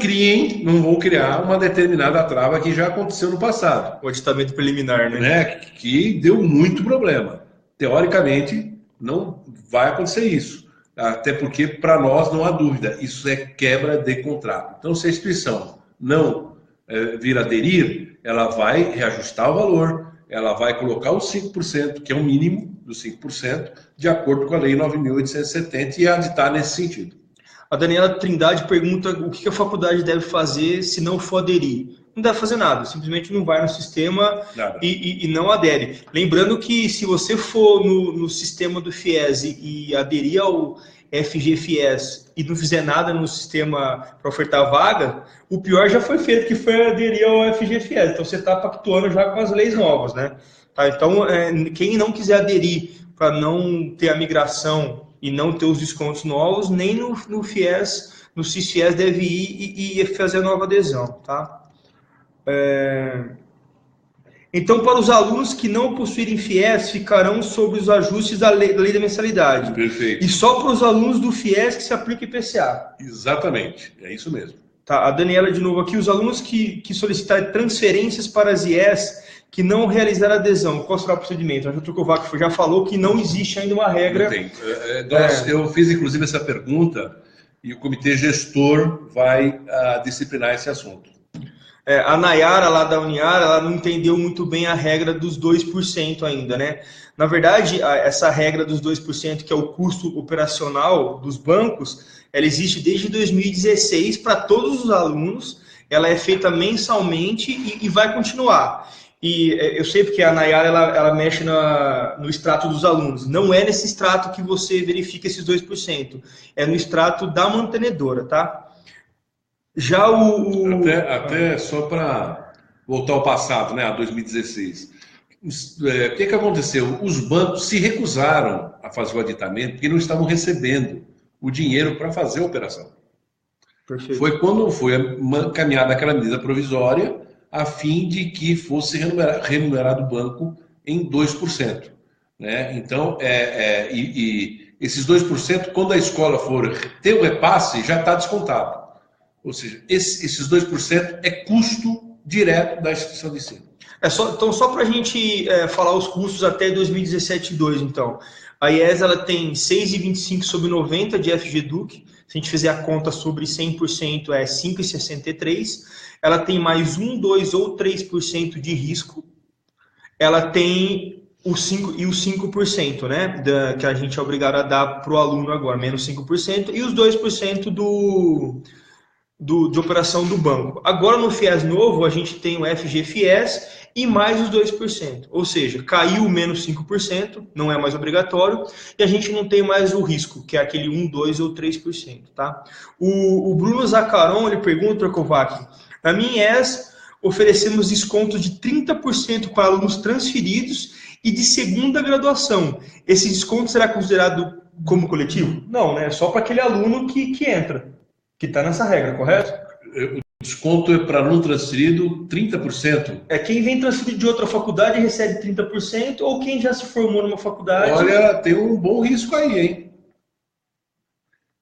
vão criar uma determinada trava que já aconteceu no passado. O aditamento preliminar, né? Que deu muito problema. Teoricamente, não vai acontecer isso. Até porque, para nós, não há dúvida, isso é quebra de contrato. Então, se a instituição não vir aderir, ela vai reajustar o valor, ela vai colocar os 5%, que é o mínimo dos 5%, de acordo com a Lei 9.870 e aditar nesse sentido. A Daniela Trindade pergunta o que a faculdade deve fazer se não for aderir. Não deve fazer nada, simplesmente não vai no sistema e não adere. Lembrando que se você for no sistema do FIES e aderir ao FG-FIES e não fizer nada no sistema para ofertar vaga, o pior já foi feito, que foi aderir ao FG-FIES. Então você está pactuando já com as leis novas, né? Tá? Então, quem não quiser aderir para não ter a migração e não ter os descontos novos, nem no FIES, no CIS-FIES deve ir e fazer a nova adesão, tá? Então, para os alunos que não possuírem FIES, ficarão sob os ajustes da lei da mensalidade. Perfeito. E só para os alunos do FIES que se aplica IPCA. Exatamente, é isso mesmo. Tá, a Daniela de novo aqui, os alunos que solicitarem transferências para as IES que não realizaram adesão, qual será o procedimento? A Dr. Kovac já falou que não existe ainda uma regra. Eu fiz, inclusive, essa pergunta e o comitê gestor vai disciplinar esse assunto. A Nayara, lá da Uniara, ela não entendeu muito bem a regra dos 2% ainda, né? Na verdade, essa regra dos 2%, que é o custo operacional dos bancos, ela existe desde 2016 para todos os alunos, ela é feita mensalmente e vai continuar. E eu sei porque a Nayara ela mexe no extrato dos alunos. Não é nesse extrato que você verifica esses 2%. É no extrato da mantenedora, tá? Já Até só para voltar ao passado, né, a 2016. O que aconteceu? Os bancos se recusaram a fazer o aditamento porque não estavam recebendo o dinheiro para fazer a operação. Perfeito. Foi quando foi caminhada aquela medida provisória a fim de que fosse remunerado o banco em 2%. Né? Então, esses 2%, quando a escola for ter o repasse, já está descontado. Ou seja, esses 2% é custo direto da instituição de ensino. Então, só para a gente falar os custos até 2017-2, então. A IES ela tem 6,25 sobre 90 de FGEDUC. Se a gente fizer a conta sobre 100%, é 5,63. Ela tem mais 1, 2 ou 3% de risco. Ela tem os 5%, né? Que a gente é obrigado a dar para o aluno agora, menos 5%. E os 2% de operação do banco. Agora, no FIES novo, a gente tem o FGFIES e mais os 2%. Ou seja, caiu menos 5%, não é mais obrigatório, e a gente não tem mais o risco, que é aquele 1, 2 ou 3%. Tá? O Bruno Zacaron, ele pergunta, Kovac, na minha IES, oferecemos descontos de 30% para alunos transferidos e de segunda graduação. Esse desconto será considerado como coletivo? Não, né? É só para aquele aluno que entra, que está nessa regra, correto? O desconto é para aluno transferido 30%. É quem vem transferido de outra faculdade recebe 30%, ou quem já se formou numa faculdade... Olha, tem um bom risco aí, hein?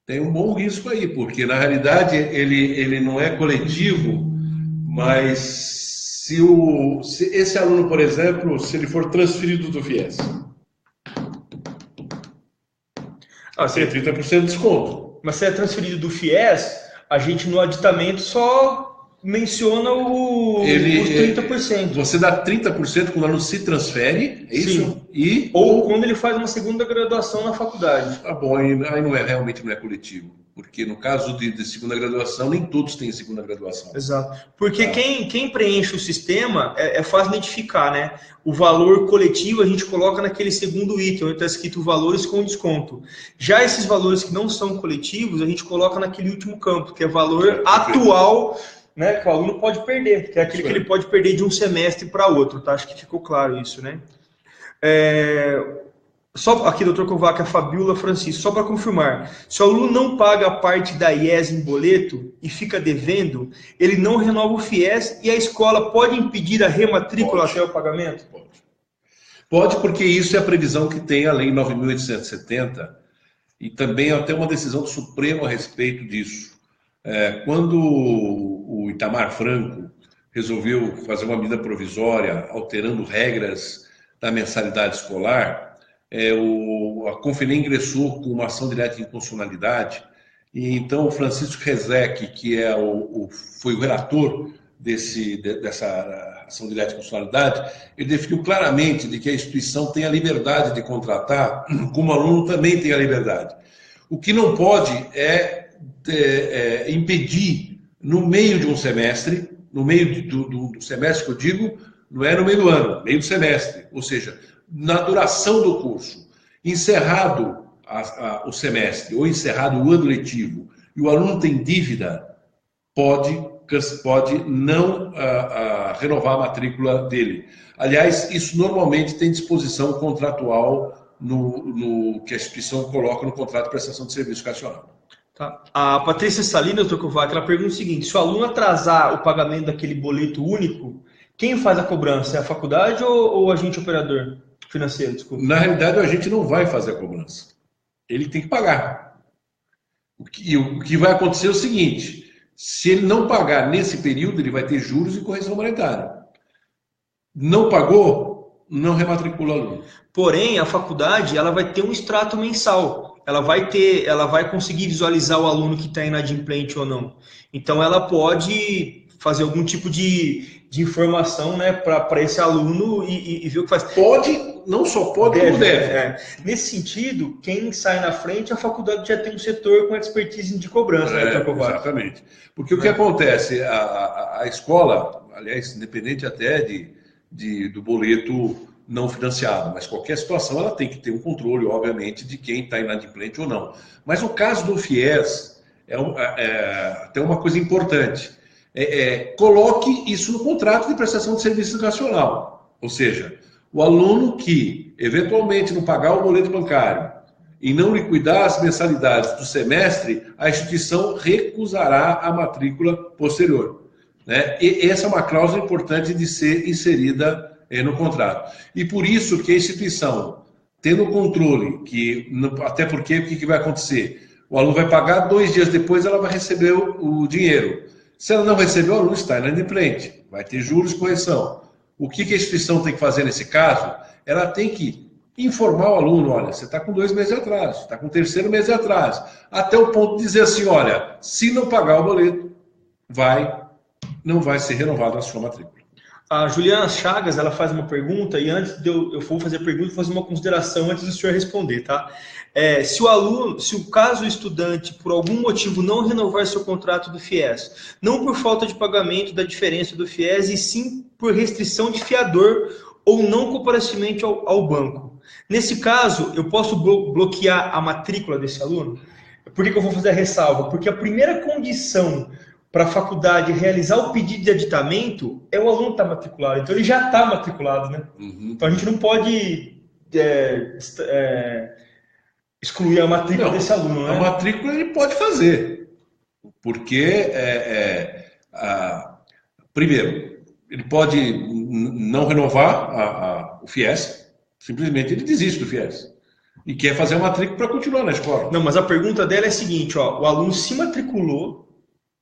Tem um bom risco aí, porque na realidade ele não é coletivo, mas se esse aluno, por exemplo, se ele for transferido do FIES, tem 30% de desconto. Mas se é transferido do FIES, a gente no aditamento só menciona os 30%. Você dá 30% quando o aluno se transfere, é isso? Sim. Ou quando ele faz uma segunda graduação na faculdade. Tá bom, aí realmente não é coletivo. Porque no caso de segunda graduação, nem todos têm segunda graduação. Exato. Porque quem preenche o sistema é fácil identificar, né? O valor coletivo a gente coloca naquele segundo item, onde está escrito valores com desconto. Já esses valores que não são coletivos, a gente coloca naquele último campo, que é valor atual, né? Que o aluno pode perder, que é aquele que ele pode perder de um semestre para outro, tá? Acho que ficou claro isso, né? Só aqui, doutor Kovac, a Fabiola Francisco, só para confirmar, se o aluno não paga a parte da IES em boleto e fica devendo, ele não renova o FIES e a escola pode impedir a rematrícula até o pagamento? Pode, porque isso é a previsão que tem a Lei 9.870 e também até uma decisão do Supremo a respeito disso. Quando o Itamar Franco resolveu fazer uma medida provisória alterando regras da mensalidade escolar, a Confelem ingressou com uma ação direta de inconstitucionalidade, e então o Francisco Rezec, que foi o relator dessa ação direta de inconstitucionalidade, ele definiu claramente de que a instituição tem a liberdade de contratar, como o aluno também tem a liberdade. O que não pode é impedir, no meio de um semestre, no meio do semestre que eu digo, não é no meio do ano, meio do semestre, ou seja, na duração do curso, encerrado o semestre ou encerrado o ano letivo e o aluno tem dívida, pode não renovar a matrícula dele. Aliás, isso normalmente tem disposição contratual no que a instituição coloca no contrato de prestação de serviço educacional. Tá. A Patrícia Salina, doutor Kovac, ela pergunta o seguinte: se o aluno atrasar o pagamento daquele boleto único, quem faz a cobrança? É a faculdade ou o agente operador financeiro? Desculpa. Na realidade, o agente não vai fazer a cobrança. Ele tem que pagar. O que vai acontecer é o seguinte: se ele não pagar nesse período, ele vai ter juros e correção monetária. Não pagou, não rematricula o aluno. Porém, a faculdade ela vai ter um extrato mensal. Ela vai conseguir visualizar o aluno que está inadimplente ou não. Então, ela pode fazer algum tipo de informação, né, para esse aluno e ver o que faz. Pode, não só pode, como deve. Nesse sentido, quem sai na frente, a faculdade já tem um setor com expertise de cobrança. Exatamente. Porque o que acontece? A escola, aliás, independente até do boleto não financiado, mas qualquer situação ela tem que ter um controle, obviamente, de quem está inadimplente ou não. Mas no caso do FIES, tem uma coisa importante. Coloque isso no contrato de prestação de serviço educacional. Ou seja, o aluno que eventualmente não pagar o boleto bancário e não liquidar as mensalidades do semestre, a instituição recusará a matrícula posterior. Né? E essa é uma cláusula importante de ser inserida no contrato. E por isso que a instituição, tendo controle, até porque o que vai acontecer? O aluno vai pagar, 2 dias depois ela vai receber o dinheiro. Se ela não receber, o aluno está inadimplente, vai ter juros e correção. O que a instituição tem que fazer nesse caso? Ela tem que informar o aluno, olha, você está com 2 meses de atraso, está com o 3º mês de atraso, até o ponto de dizer assim, olha, se não pagar o boleto, não vai ser renovada a sua matrícula. A Juliana Chagas, ela faz uma pergunta, e antes de eu for fazer a pergunta, vou fazer uma consideração antes do senhor responder, tá? Se o caso o estudante, por algum motivo, não renovar seu contrato do FIES, não por falta de pagamento da diferença do FIES, e sim por restrição de fiador ou não comparecimento ao banco. Nesse caso, eu posso bloquear a matrícula desse aluno? Por que eu vou fazer a ressalva? Porque a primeira condição para a faculdade realizar o pedido de aditamento é o aluno estar matriculado. Então, ele já está matriculado, né? Uhum. Então, a gente não pode excluir a matrícula desse aluno, né? A matrícula ele pode fazer, porque, primeiro, ele pode não renovar o FIES, simplesmente ele desiste do FIES. E quer fazer a matrícula para continuar na escola. Não, mas a pergunta dela é a seguinte, o aluno se matriculou,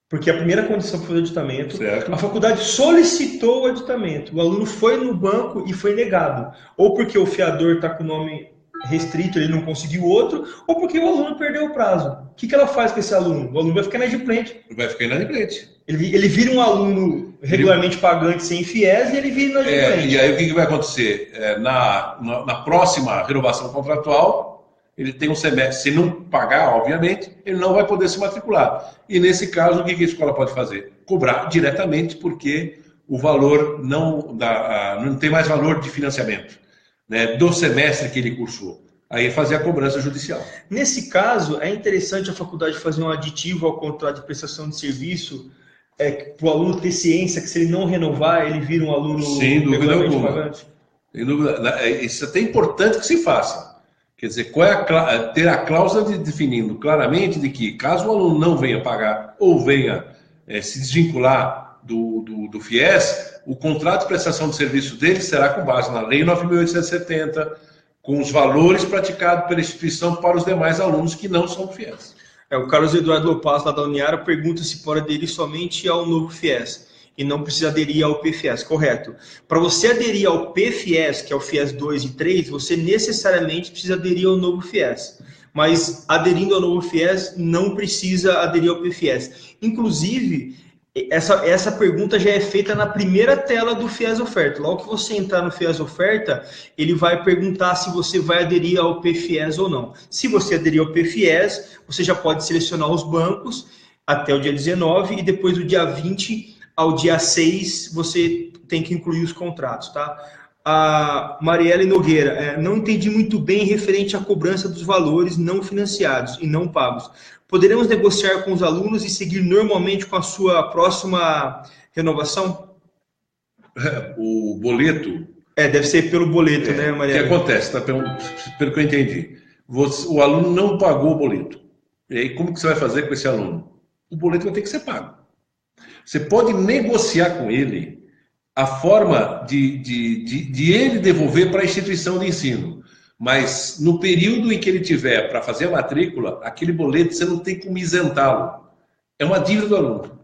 porque a primeira condição foi o aditamento, certo. A faculdade solicitou o aditamento, o aluno foi no banco e foi negado. Ou porque o fiador está com o nome restrito, ele não conseguiu outro, ou porque o aluno perdeu o prazo. O que ela faz com esse aluno? O aluno vai ficar inadimplente. Vai ficar inadimplente. Ele vira um aluno regularmente pagante sem FIES e ele vira inadimplente. E aí o que vai acontecer? Na próxima renovação contratual, ele tem um semestre, se não pagar, obviamente, ele não vai poder se matricular. E nesse caso, o que a escola pode fazer? Cobrar diretamente, porque o valor não tem mais valor de financiamento, né, do semestre que ele cursou. Aí fazer a cobrança judicial. Nesse caso, é interessante a faculdade fazer um aditivo ao contrato de prestação de serviço, para o aluno ter ciência que se ele não renovar, ele vira um aluno regularmente pagante. Sem dúvida. Isso é até importante que se faça. Quer dizer, ter a cláusula definindo claramente de que, caso o aluno não venha pagar ou venha se desvincular do FIES, o contrato de prestação de serviço dele será com base na Lei 9.870, com os valores praticados pela instituição para os demais alunos que não são do FIES. O Carlos Eduardo Lopasso, lá da Uniara, pergunta se pode aderir somente ao novo FIES e não precisa aderir ao PFIES, correto. Para você aderir ao PFIES, que é o FIES 2 e 3, você necessariamente precisa aderir ao novo FIES. Mas aderindo ao novo FIES, não precisa aderir ao PFIES. Inclusive, essa pergunta já é feita na primeira tela do FIES Oferta. Logo que você entrar no FIES Oferta, ele vai perguntar se você vai aderir ao PFIES ou não. Se você aderir ao PFIES, você já pode selecionar os bancos até o dia 19 e depois do dia 20 ao dia 6 você tem que incluir os contratos, tá? A Marielle Nogueira, não entendi muito bem referente à cobrança dos valores não financiados e não pagos. Poderemos negociar com os alunos e seguir normalmente com a sua próxima renovação? O boleto... deve ser pelo boleto, né, Marielle? O que acontece, tá? Pelo que eu entendi, o aluno não pagou o boleto. E aí, como que você vai fazer com esse aluno? O boleto vai ter que ser pago. Você pode negociar com ele a forma de ele devolver para a instituição de ensino. Mas no período em que ele tiver para fazer a matrícula, aquele boleto você não tem como isentá-lo. É uma dívida do aluno.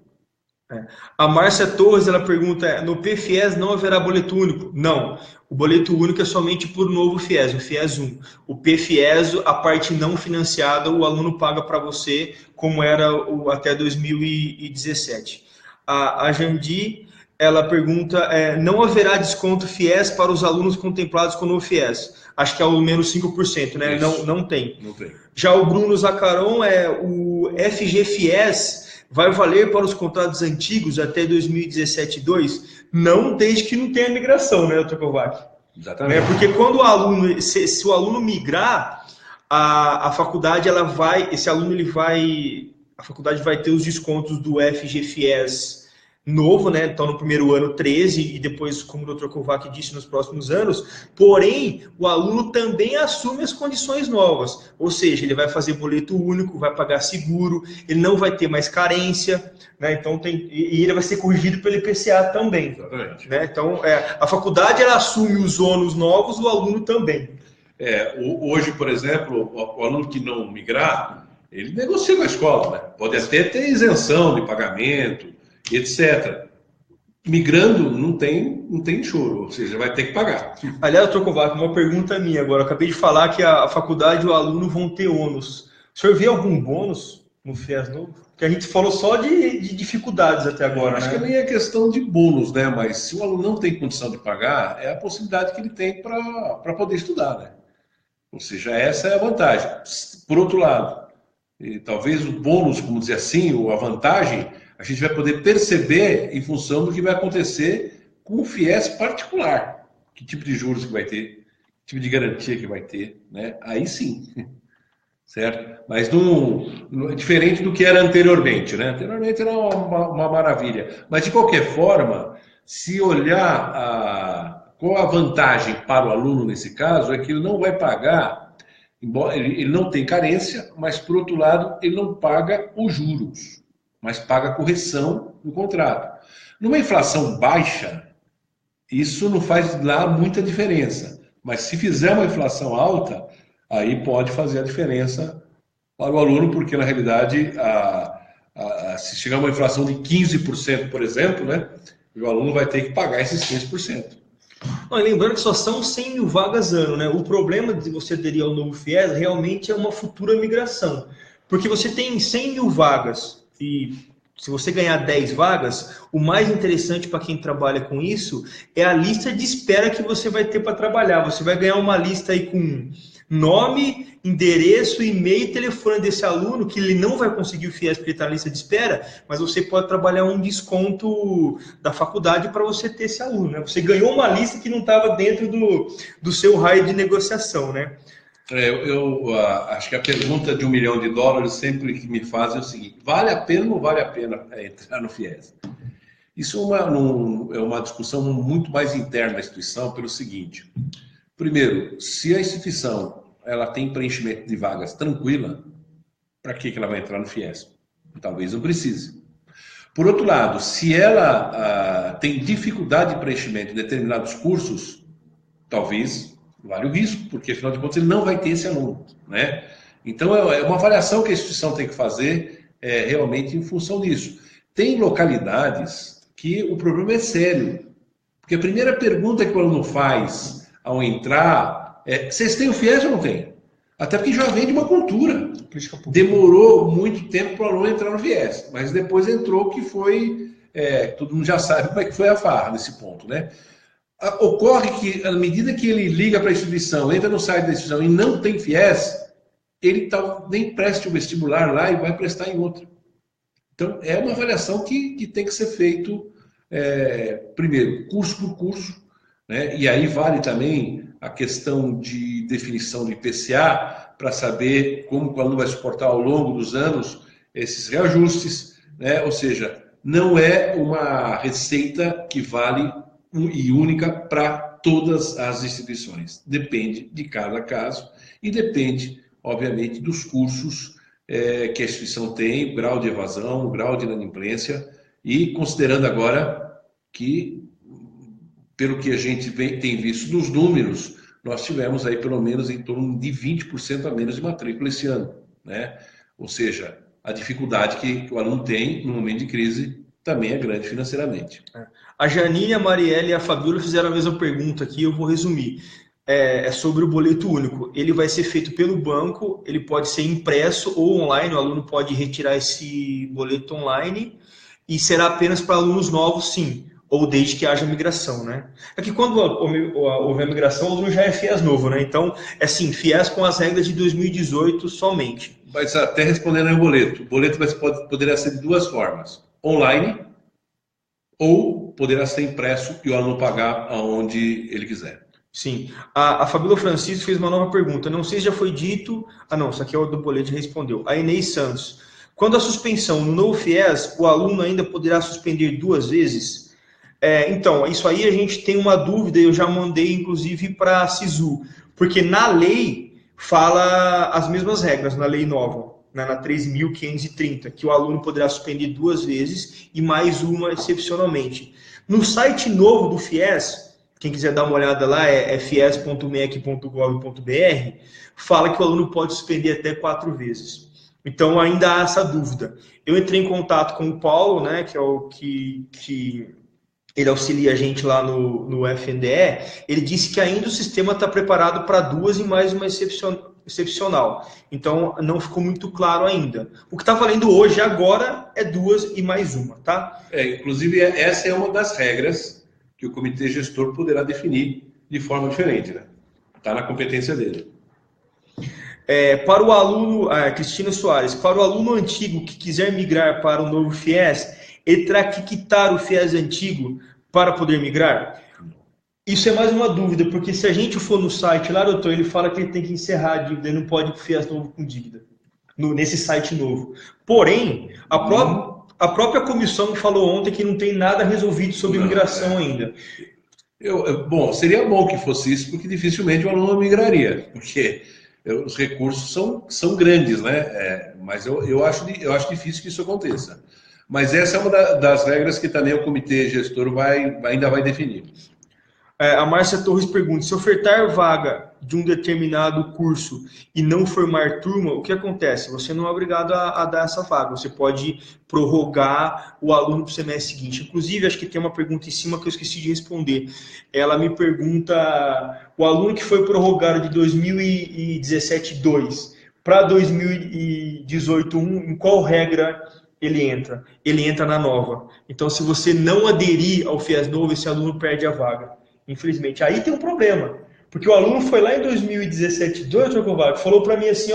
A Márcia Torres, ela pergunta, no PFIES não haverá boleto único? Não, o boleto único é somente por novo FIES, o FIES 1. O PFIES, a parte não financiada, o aluno paga para você, como era até 2017. A Jandi, ela pergunta, não haverá desconto FIES para os alunos contemplados com o novo FIES? Acho que é o menos 5%, né? Não tem. Não tem. Já o Bruno Zacaron, o FGFIES vai valer para os contratos antigos até 2017-2? Não, desde que não tenha migração, né, Dr. Kovac? Exatamente. Porque quando o aluno, se o aluno migrar, a faculdade, a faculdade vai ter os descontos do FGFIES novo, né? Então, no primeiro ano, 13, e depois, como o Dr. Kovac disse, nos próximos anos. Porém, o aluno também assume as condições novas. Ou seja, ele vai fazer boleto único, vai pagar seguro, ele não vai ter mais carência, né? Então, e ele vai ser corrigido pelo IPCA também. Exatamente. Né? Então, a faculdade ela assume os ônus novos, o aluno também. Hoje, por exemplo, o aluno que não migrar, ele negocia com a escola, né? Pode até ter isenção de pagamento, etc. Migrando, não tem choro, ou seja, vai ter que pagar. Aliás, doutor Kovac, uma pergunta minha agora. Eu acabei de falar que a faculdade e o aluno vão ter ônus. O senhor vê algum bônus no FIES novo? Porque a gente falou só de dificuldades até agora. Acho né? que nem é questão de bônus, né? Mas se o aluno não tem condição de pagar, é a possibilidade que ele tem para poder estudar, né? Ou seja, essa é a vantagem. Por outro lado, e talvez o bônus, como dizer assim, ou a vantagem, a gente vai poder perceber em função do que vai acontecer com o FIES particular. Que tipo de juros que vai ter, que tipo de garantia que vai ter, né? Aí sim, certo? Mas diferente do que era anteriormente, né? Anteriormente era uma maravilha. Mas, de qualquer forma, se olhar qual a vantagem para o aluno nesse caso, é que ele não vai pagar, embora ele não tem carência, mas, por outro lado, ele não paga os juros, mas paga a correção do contrato. Numa inflação baixa, isso não faz lá muita diferença. Mas se fizer uma inflação alta, aí pode fazer a diferença para o aluno, porque na realidade, se chegar uma inflação de 15%, por exemplo, né, o aluno vai ter que pagar esses 15%. Lembrando que só são 100 mil vagas ano, né? O problema de você aderir ao novo FIES realmente é uma futura migração. Porque você tem 100 mil vagas e se você ganhar 10 vagas, o mais interessante para quem trabalha com isso é a lista de espera que você vai ter para trabalhar. Você vai ganhar uma lista aí com nome, endereço, e-mail e telefone desse aluno, que ele não vai conseguir o FIES porque ele está na lista de espera, mas você pode trabalhar um desconto da faculdade para você ter esse aluno. Né? Você ganhou uma lista que não estava dentro do seu raio de negociação, né? Eu acho que a pergunta de $1 milhão sempre que me fazem é o seguinte: vale a pena ou não vale a pena entrar no FIES? Isso é uma discussão muito mais interna da instituição pelo seguinte: primeiro, se a instituição ela tem preenchimento de vagas tranquila, para que ela vai entrar no FIES? Talvez não precise. Por outro lado, se ela tem dificuldade de preenchimento em determinados cursos, talvez vale o risco, porque afinal de contas ele não vai ter esse aluno, né? Então é uma avaliação que a instituição tem que fazer realmente em função disso. Tem localidades que o problema é sério, porque a primeira pergunta que o aluno faz ao entrar é: vocês têm o FIES ou não tem? Até porque já vem de uma cultura. Demorou muito tempo para o aluno entrar no FIES, mas depois entrou, que foi, todo mundo já sabe como é que foi a farra nesse ponto, né? Ocorre que, à medida que ele liga para a instituição, entra no site da instituição e não tem FIES, ele nem preste o vestibular lá e vai prestar em outro. Então, é uma avaliação que tem que ser feito, primeiro, curso por curso, né? E aí vale também a questão de definição do IPCA, para saber como o aluno vai suportar ao longo dos anos esses reajustes, né? Ou seja, não é uma receita que vale e única para todas as instituições. Depende de cada caso e depende, obviamente, dos cursos que a instituição tem, o grau de evasão, o grau de inadimplência, e considerando agora que, pelo que a gente tem visto dos números, nós tivemos aí pelo menos em torno de 20% a menos de matrícula esse ano, né? Ou seja, a dificuldade que o aluno tem no momento de crise também é grande financeiramente. A Janine, a Marielle e a Fabíola fizeram a mesma pergunta aqui, eu vou resumir. É sobre o boleto único. Ele vai ser feito pelo banco, ele pode ser impresso ou online, o aluno pode retirar esse boleto online e será apenas para alunos novos, sim, ou desde que haja migração, né? É que quando houver migração, o aluno já é FIES novo, né? Então, sim, FIES com as regras de 2018 somente. Mas até respondendo ao boleto, o boleto poderá ser de duas formas: online, ou poderá ser impresso e o aluno pagar aonde ele quiser. Sim. A Fabíola Francisco fez uma nova pergunta. Não sei se já foi dito... não, isso aqui é o do boleto, respondeu. A Inês Santos. Quando a suspensão no novo FIES, o aluno ainda poderá suspender 2 vezes? Então, isso aí a gente tem uma dúvida, eu já mandei inclusive para a SISU, porque na lei fala as mesmas regras, na lei nova, né, na 3.530, que o aluno poderá suspender 2 vezes e mais uma excepcionalmente. No site novo do FIES, quem quiser dar uma olhada lá, é fies.mec.gov.br, fala que o aluno pode suspender até 4 vezes. Então, ainda há essa dúvida. Eu entrei em contato com o Paulo, né, que é o que ele auxilia a gente lá no FNDE, ele disse que ainda o sistema está preparado para 2 e mais uma excepcional. Então, não ficou muito claro ainda. O que está valendo hoje, agora, é 2 e mais uma, tá? Inclusive, essa é uma das regras que o comitê gestor poderá definir de forma diferente, né? Está na competência dele. Para o aluno, Cristina Soares, para o aluno antigo que quiser migrar para o novo FIES, ele terá que quitar o FIES antigo para poder migrar? Isso é mais uma dúvida, porque se a gente for no site lá, doutor, ele fala que ele tem que encerrar a dívida, ele não pode ir para o FIES novo com dívida, nesse site novo. Porém, a própria comissão falou ontem que não tem nada resolvido sobre migração ainda. Bom, seria bom que fosse isso, porque dificilmente o aluno migraria, porque os recursos são grandes, né? Mas eu acho difícil que isso aconteça. Mas essa é uma das regras que também o comitê gestor ainda vai definir. A Márcia Torres pergunta, se ofertar vaga de um determinado curso e não formar turma, o que acontece? Você não é obrigado a dar essa vaga, você pode prorrogar o aluno para o semestre seguinte. Inclusive, acho que tem uma pergunta em cima que eu esqueci de responder. Ela me pergunta, o aluno que foi prorrogado de 2017-2 para 2018-1, em qual regra ele entra? Ele entra na nova. Então, se você não aderir ao FIES novo, esse aluno perde a vaga. Infelizmente. Aí tem um problema. Porque o aluno foi lá em 2017-2, falou para mim assim,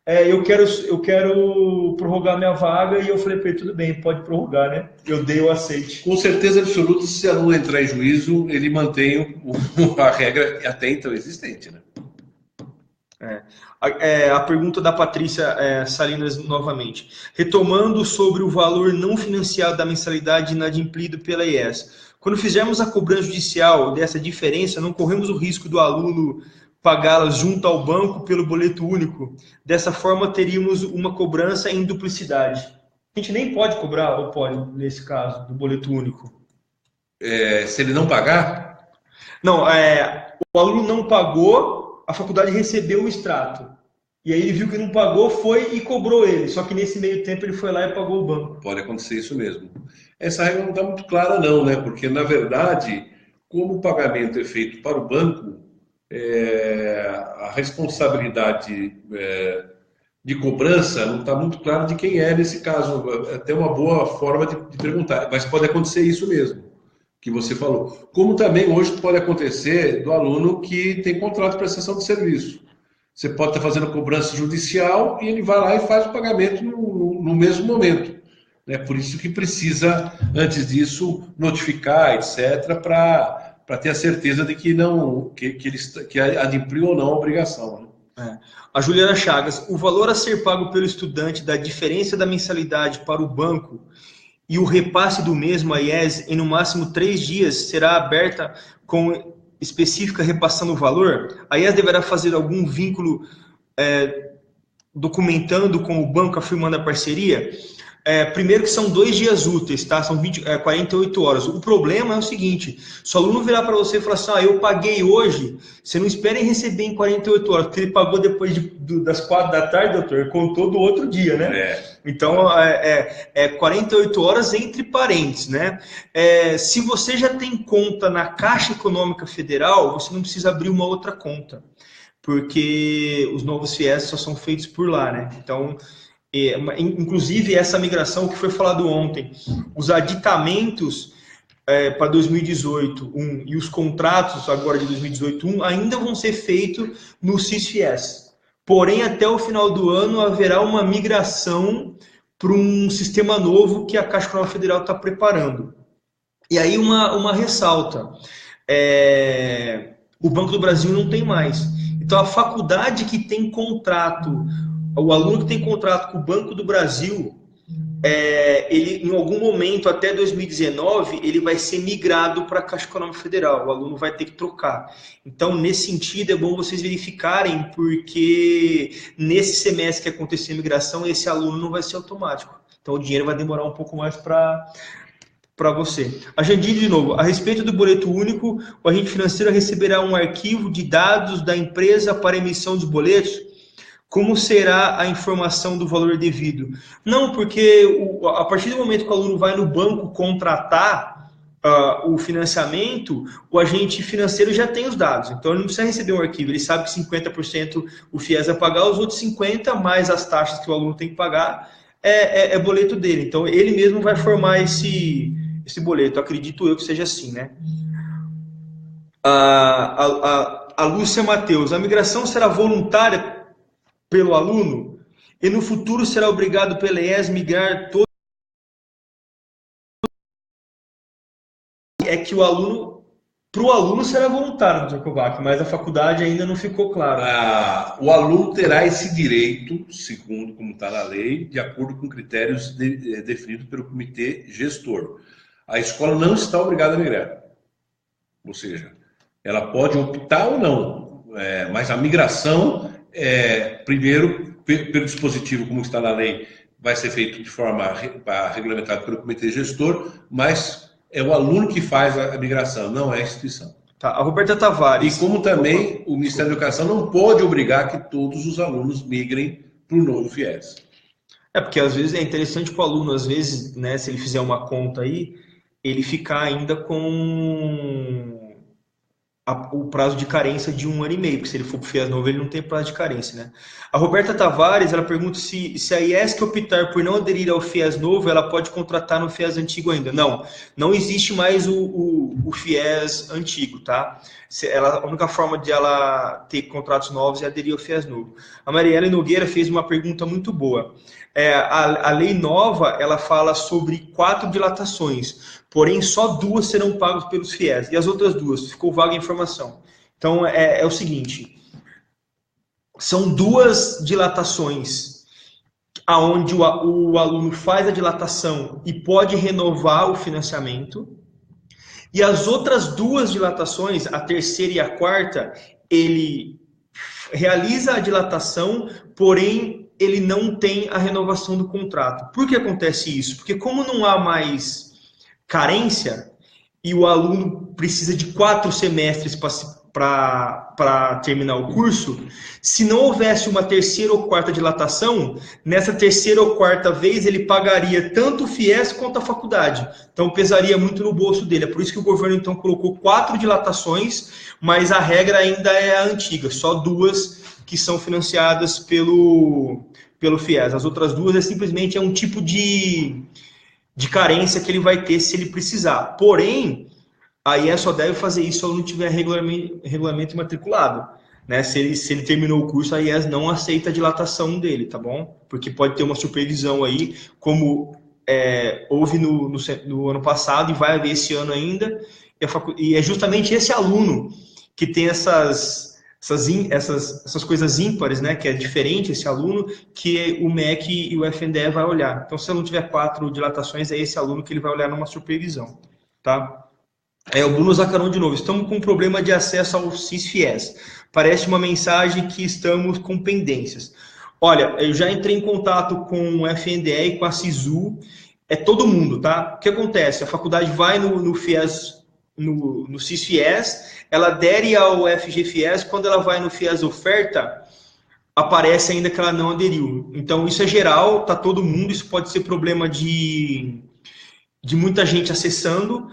eu quero prorrogar minha vaga, e eu falei para ele, tudo bem, pode prorrogar, né? Eu dei o aceite. Com certeza absoluta, se o aluno entrar em juízo, ele mantém a regra até então existente, né? A pergunta da Patrícia Salinas novamente. Retomando sobre o valor não financiado da mensalidade inadimplido pela IES. Quando fizermos a cobrança judicial dessa diferença, não corremos o risco do aluno pagá-la junto ao banco pelo boleto único. Dessa forma, teríamos uma cobrança em duplicidade. A gente nem pode cobrar, ou pode, nesse caso, do boleto único. Se ele não pagar? Não, o aluno não pagou, a faculdade recebeu o extrato. E aí ele viu que não pagou, foi e cobrou ele. Só que nesse meio tempo ele foi lá e pagou o banco. Pode acontecer isso mesmo. Essa regra não está muito clara não, né? Porque, na verdade, como o pagamento é feito para o banco, a responsabilidade de cobrança não está muito clara de quem é nesse caso. É até uma boa forma de perguntar. Mas pode acontecer isso mesmo, que você falou. Como também hoje pode acontecer do aluno que tem contrato de prestação de serviço. Você pode estar fazendo cobrança judicial e ele vai lá e faz o pagamento no mesmo momento. Né? Por isso que precisa, antes disso, notificar, etc., para ter a certeza de que adimpliu ou não a obrigação. Né? A Juliana Chagas, o valor a ser pago pelo estudante da diferença da mensalidade para o banco e o repasse do mesmo à IES em no máximo 3 dias será aberta com específica repassando o valor? A IES deverá fazer algum vínculo documentando com o banco, afirmando a parceria? Primeiro que são 2 dias úteis, tá? São 48 horas. O problema é o seguinte, se o aluno virar para você e falar assim, eu paguei hoje, você não espera em receber em 48 horas, porque ele pagou depois das 4 da tarde, doutor, ele contou do outro dia, né? Então, 48 horas entre parênteses, né? Se você já tem conta na Caixa Econômica Federal, você não precisa abrir uma outra conta, porque os novos FIES só são feitos por lá, né? Então, inclusive essa migração que foi falado ontem, os aditamentos para 2018 e os contratos agora de 2018 ainda vão ser feitos no SIS-FIES. Porém, até o final do ano haverá uma migração para um sistema novo que a Caixa Econômica Federal está preparando. E aí uma ressalta, o Banco do Brasil não tem mais. Então a faculdade que tem contrato o aluno que tem contrato com o Banco do Brasil, ele, em algum momento, até 2019, ele vai ser migrado para a Caixa Econômica Federal. O aluno vai ter que trocar. Então, nesse sentido, é bom vocês verificarem, porque nesse semestre que acontecer a migração, esse aluno não vai ser automático. Então, o dinheiro vai demorar um pouco mais para você. A Jandine, de novo, a respeito do boleto único, o agente financeiro receberá um arquivo de dados da empresa para emissão dos boletos? Como será a informação do valor devido? Não, porque a partir do momento que o aluno vai no banco contratar o financiamento, o agente financeiro já tem os dados. Então, ele não precisa receber um arquivo. Ele sabe que 50% o FIES vai pagar, os outros 50%, mais as taxas que o aluno tem que pagar, é boleto dele. Então, ele mesmo vai formar esse boleto. Acredito eu que seja assim, né? A Lúcia Matheus, a migração será voluntária pelo aluno, e no futuro será obrigado pela ES migrar todo. É que o aluno, para o aluno será voluntário, Dr. Kovac, mas a faculdade ainda não ficou claro. O aluno terá esse direito, segundo como está na lei, de acordo com critérios definidos pelo comitê gestor. A escola não está obrigada a migrar. Ou seja, ela pode optar ou não, mas a migração, primeiro, pelo dispositivo, como está na lei, vai ser feito de forma regulamentada pelo comitê gestor, mas é o aluno que faz a migração, não é a instituição. Tá, a Roberta Tavares. E como também o Ministério da Educação não pode obrigar que todos os alunos migrem para o novo FIES. Porque às vezes é interessante para o aluno, às vezes, né, se ele fizer uma conta aí, ele ficar ainda com o prazo de carência de 1 ano e meio, porque se ele for para o FIES novo, ele não tem prazo de carência, né? A Roberta Tavares, ela pergunta se a IESC optar por não aderir ao FIES novo, ela pode contratar no FIES antigo ainda. Não existe mais o FIES antigo, tá? A única forma de ela ter contratos novos é aderir ao FIES novo. A Marielle Nogueira fez uma pergunta muito boa. A lei nova, ela fala sobre 4 dilatações, porém só 2 serão pagas pelos FIES, e as outras 2, ficou vaga a informação. Então, é o seguinte, são 2 dilatações, onde o aluno faz a dilatação e pode renovar o financiamento, e as outras 2 dilatações, a terceira e a quarta, ele realiza a dilatação, porém ele não tem a renovação do contrato. Por que acontece isso? Porque como não há mais carência e o aluno precisa de 4 semestres para terminar o curso, se não houvesse uma terceira ou quarta dilatação, nessa terceira ou quarta vez ele pagaria tanto o FIES quanto a faculdade. Então pesaria muito no bolso dele. É por isso que o governo então colocou 4 dilatações, mas a regra ainda é a antiga, só 2 que são financiadas pelo FIES. As outras 2 simplesmente um tipo de carência que ele vai ter se ele precisar. Porém, a IES só deve fazer isso se o aluno tiver regulamento imatriculado. Né? Se ele terminou o curso, a IES não aceita a dilatação dele, tá bom? Porque pode ter uma supervisão aí, como houve no ano passado e vai haver esse ano ainda, e é justamente esse aluno que tem essas coisas ímpares, né, que é diferente esse aluno, que o MEC e o FNDE vai olhar. Então, se o aluno tiver 4 dilatações, é esse aluno que ele vai olhar numa supervisão, tá? O Bruno Zacaron de novo. Estamos com um problema de acesso ao CIS-FIES. Parece uma mensagem que estamos com pendências. Olha, eu já entrei em contato com o FNDE e com a SISU, todo mundo, tá? O que acontece? A faculdade vai no FIES, no CIS-FIES, ela adere ao FG-FIES, quando ela vai no FIES oferta, aparece ainda que ela não aderiu. Então, isso é geral, tá todo mundo, isso pode ser problema de muita gente acessando.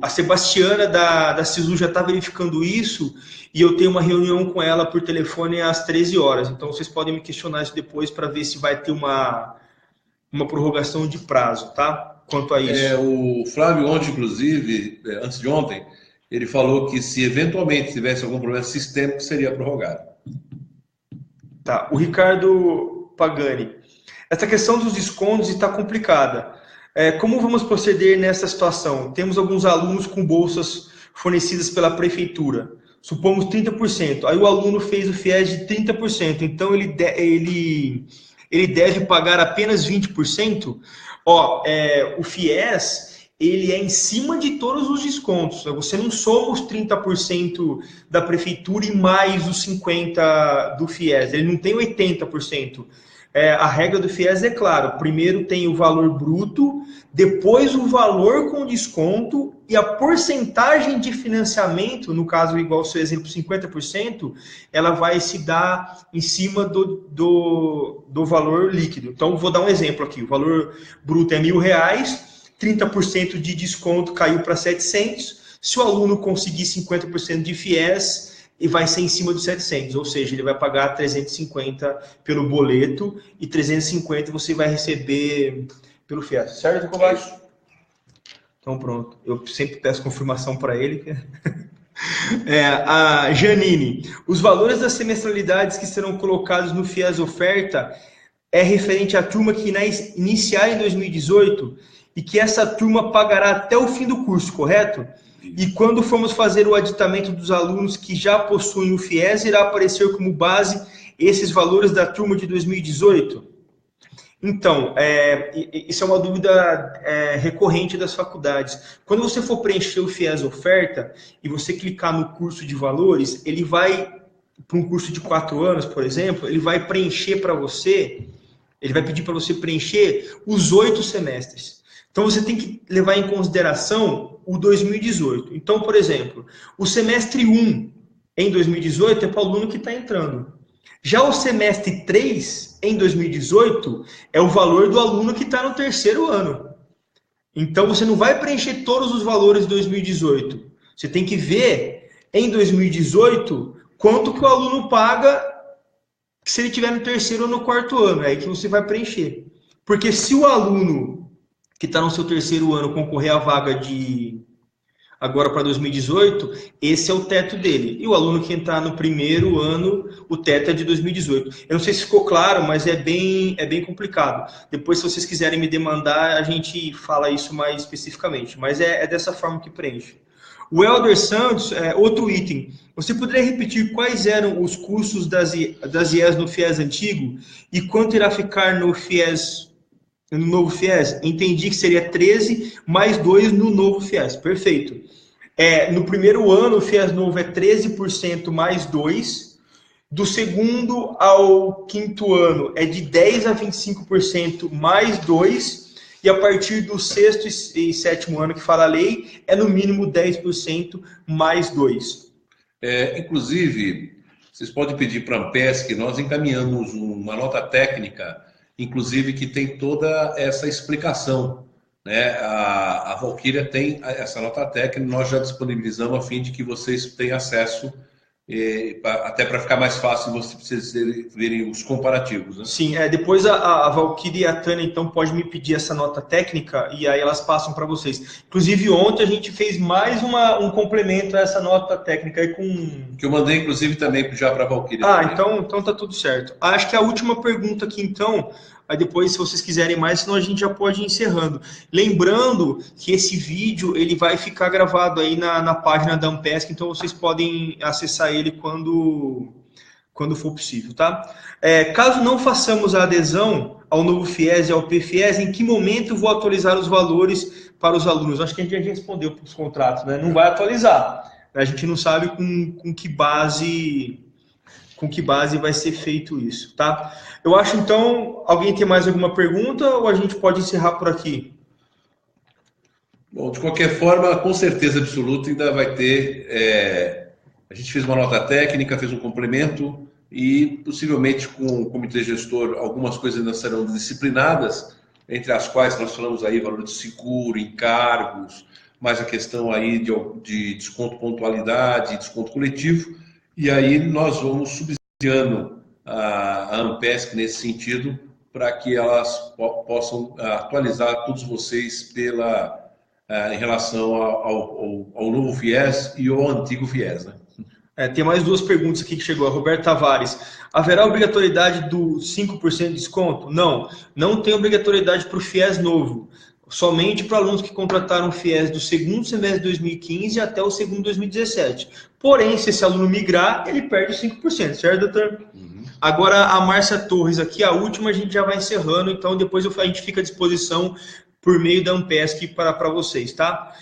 A Sebastiana da SISU já está verificando isso, e eu tenho uma reunião com ela por telefone às 13 horas. Então, vocês podem me questionar isso depois para ver se vai ter uma prorrogação de prazo, tá? Quanto a isso. O Flávio ontem, inclusive, antes de ontem, ele falou que se eventualmente tivesse algum problema sistêmico, seria prorrogado. Tá. O Ricardo Pagani. Essa questão dos descontos está complicada. Como vamos proceder nessa situação? Temos alguns alunos com bolsas fornecidas pela prefeitura. supomos 30%, aí o aluno fez o FIES de 30%, então ele deve pagar apenas 20%? O FIES, ele é em cima de todos os descontos, você não soma os 30% da prefeitura e mais os 50% do FIES, ele não tem 80%. A regra do FIES é claro, primeiro tem o valor bruto, depois o valor com desconto e a porcentagem de financiamento, no caso igual ao seu exemplo, 50%, ela vai se dar em cima do valor líquido. Então, vou dar um exemplo aqui, o valor bruto é R$1.000, 30% de desconto caiu para 700, se o aluno conseguir 50% de FIES, e vai ser em cima dos 700, ou seja, ele vai pagar 350 pelo boleto e 350 você vai receber pelo FIES, certo, Kobayashi? Então pronto, eu sempre peço confirmação para ele. A Janine, os valores das semestralidades que serão colocados no FIES oferta é referente à turma que iniciar em 2018 e que essa turma pagará até o fim do curso, correto? E quando formos fazer o aditamento dos alunos que já possuem o FIES, irá aparecer como base esses valores da turma de 2018? Então, isso é uma dúvida recorrente das faculdades. Quando você for preencher o FIES oferta e você clicar no curso de valores, ele vai, para um curso de 4 anos, por exemplo, ele vai preencher para você, ele vai pedir para você preencher os 8 semestres. Então, você tem que levar em consideração o 2018. Então, por exemplo, o semestre 1 em 2018 é para o aluno que está entrando. Já o semestre 3 em 2018 é o valor do aluno que está no terceiro ano. Então, você não vai preencher todos os valores de 2018. Você tem que ver, em 2018, quanto que o aluno paga se ele estiver no terceiro ou no quarto ano. É aí que você vai preencher. Porque se o aluno que está no seu terceiro ano concorrer à vaga de agora para 2018, esse é o teto dele. E o aluno que entrar no primeiro ano, o teto é de 2018. Eu não sei se ficou claro, mas é bem complicado. Depois, se vocês quiserem me demandar, a gente fala isso mais especificamente. Mas é dessa forma que preenche. O Helder Santos, outro item. Você poderia repetir quais eram os custos das IES no FIES antigo e quanto irá ficar no novo FIES? Entendi que seria 13 mais 2 no novo FIES. Perfeito. No primeiro ano, o FIES novo é 13% mais 2. Do segundo ao quinto ano, é de 10% a 25% mais 2. E a partir do sexto e sétimo ano, que fala a lei, é no mínimo 10% mais 2. Inclusive, vocês podem pedir para a Ampesc, nós encaminhamos uma nota técnica, inclusive que tem toda essa explicação, né? A Valkyria tem essa nota técnica, nós já disponibilizamos a fim de que vocês tenham acesso, até para ficar mais fácil vocês verem os comparativos, né? Sim, depois a Valkyria e a Tânia, então, pode me pedir essa nota técnica e aí elas passam para vocês. Inclusive, ontem a gente fez mais um complemento a essa nota técnica aí com... Que eu mandei, inclusive, também já para a Valkyria. Então tá tudo certo. Acho que a última pergunta aqui, então... Aí depois, se vocês quiserem mais, senão a gente já pode ir encerrando. Lembrando que esse vídeo ele vai ficar gravado aí na página da Ampesc, então vocês podem acessar ele quando for possível, tá? Caso não façamos a adesão ao novo FIES e ao PFIES, em que momento eu vou atualizar os valores para os alunos? Acho que a gente já respondeu para os contratos, né? Não vai atualizar. A gente não sabe com que base vai ser feito isso, tá? Eu acho, então, alguém tem mais alguma pergunta ou a gente pode encerrar por aqui? Bom, de qualquer forma, com certeza absoluta ainda vai ter... a gente fez uma nota técnica, fez um complemento e, possivelmente, com o comitê gestor, algumas coisas ainda serão disciplinadas, entre as quais nós falamos aí valor de seguro, encargos, mais a questão aí de desconto pontualidade, desconto coletivo. E aí nós vamos subsidiando a Ampesc nesse sentido, para que elas possam atualizar todos vocês em relação ao novo FIES e ao antigo FIES, né? Tem mais duas perguntas aqui que chegou. A Roberto Tavares. Haverá obrigatoriedade do 5% de desconto? Não tem obrigatoriedade para o FIES novo. somente para alunos que contrataram FIES do segundo semestre de 2015 até o segundo de 2017. Porém, se esse aluno migrar, ele perde 5%, certo, doutor? Agora, a Márcia Torres aqui, a última, a gente já vai encerrando, então depois a gente fica à disposição por meio da Ampesc para vocês, tá?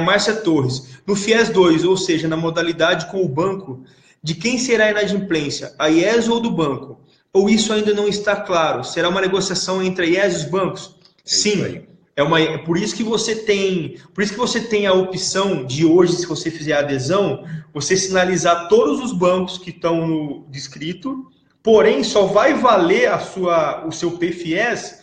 Márcia Torres, no FIES 2, ou seja, na modalidade com o banco, de quem será a inadimplência, a IES ou do banco? Ou isso ainda não está claro? Será uma negociação entre a IES e os bancos? Sim. Por isso que você tem a opção de hoje, se você fizer a adesão, você sinalizar todos os bancos que estão no descrito, porém só vai valer o seu PFIES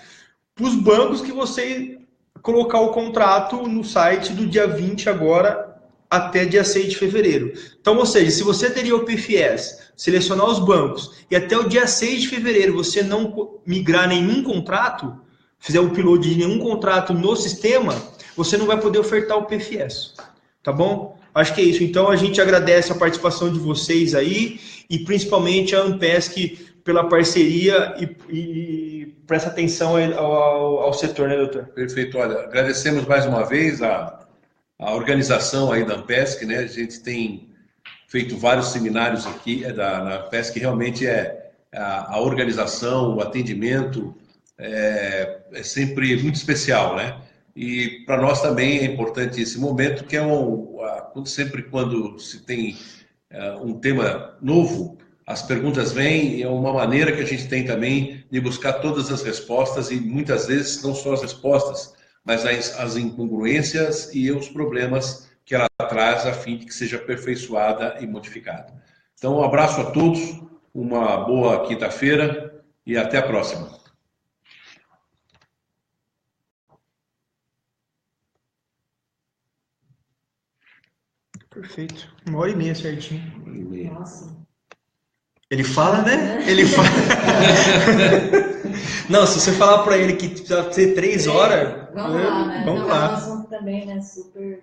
para os bancos que você colocar o contrato no site do dia 20 agora até dia 6 de fevereiro. Então, ou seja, se você teria o PFIES, selecionar os bancos e até o dia 6 de fevereiro você não migrar nenhum contrato, fizer o upload de nenhum contrato no sistema, você não vai poder ofertar o PFIES. Tá bom? Acho que é isso. Então, a gente agradece a participação de vocês aí e principalmente a Ampesc pela parceria e presta atenção ao setor, né, doutor? Perfeito. Olha, agradecemos mais uma vez a organização aí da Ampesc, né? A gente tem feito vários seminários aqui na Ampesc, realmente a organização, o atendimento é sempre muito especial, né? E para nós também é importante esse momento, que é sempre quando se tem um tema novo, as perguntas vêm e é uma maneira que a gente tem também de buscar todas as respostas e muitas vezes não só as respostas, mas as incongruências e os problemas que ela traz a fim de que seja aperfeiçoada e modificada. Então, um abraço a todos, uma boa quinta-feira e até a próxima. Perfeito. 1h30 certinho. 1h30. Nossa. Ele fala, né? Ele fala. Não, se você falar para ele que precisa ser 3 horas, vamos lá, né? Vamos não, lá. É um assunto também, né? Super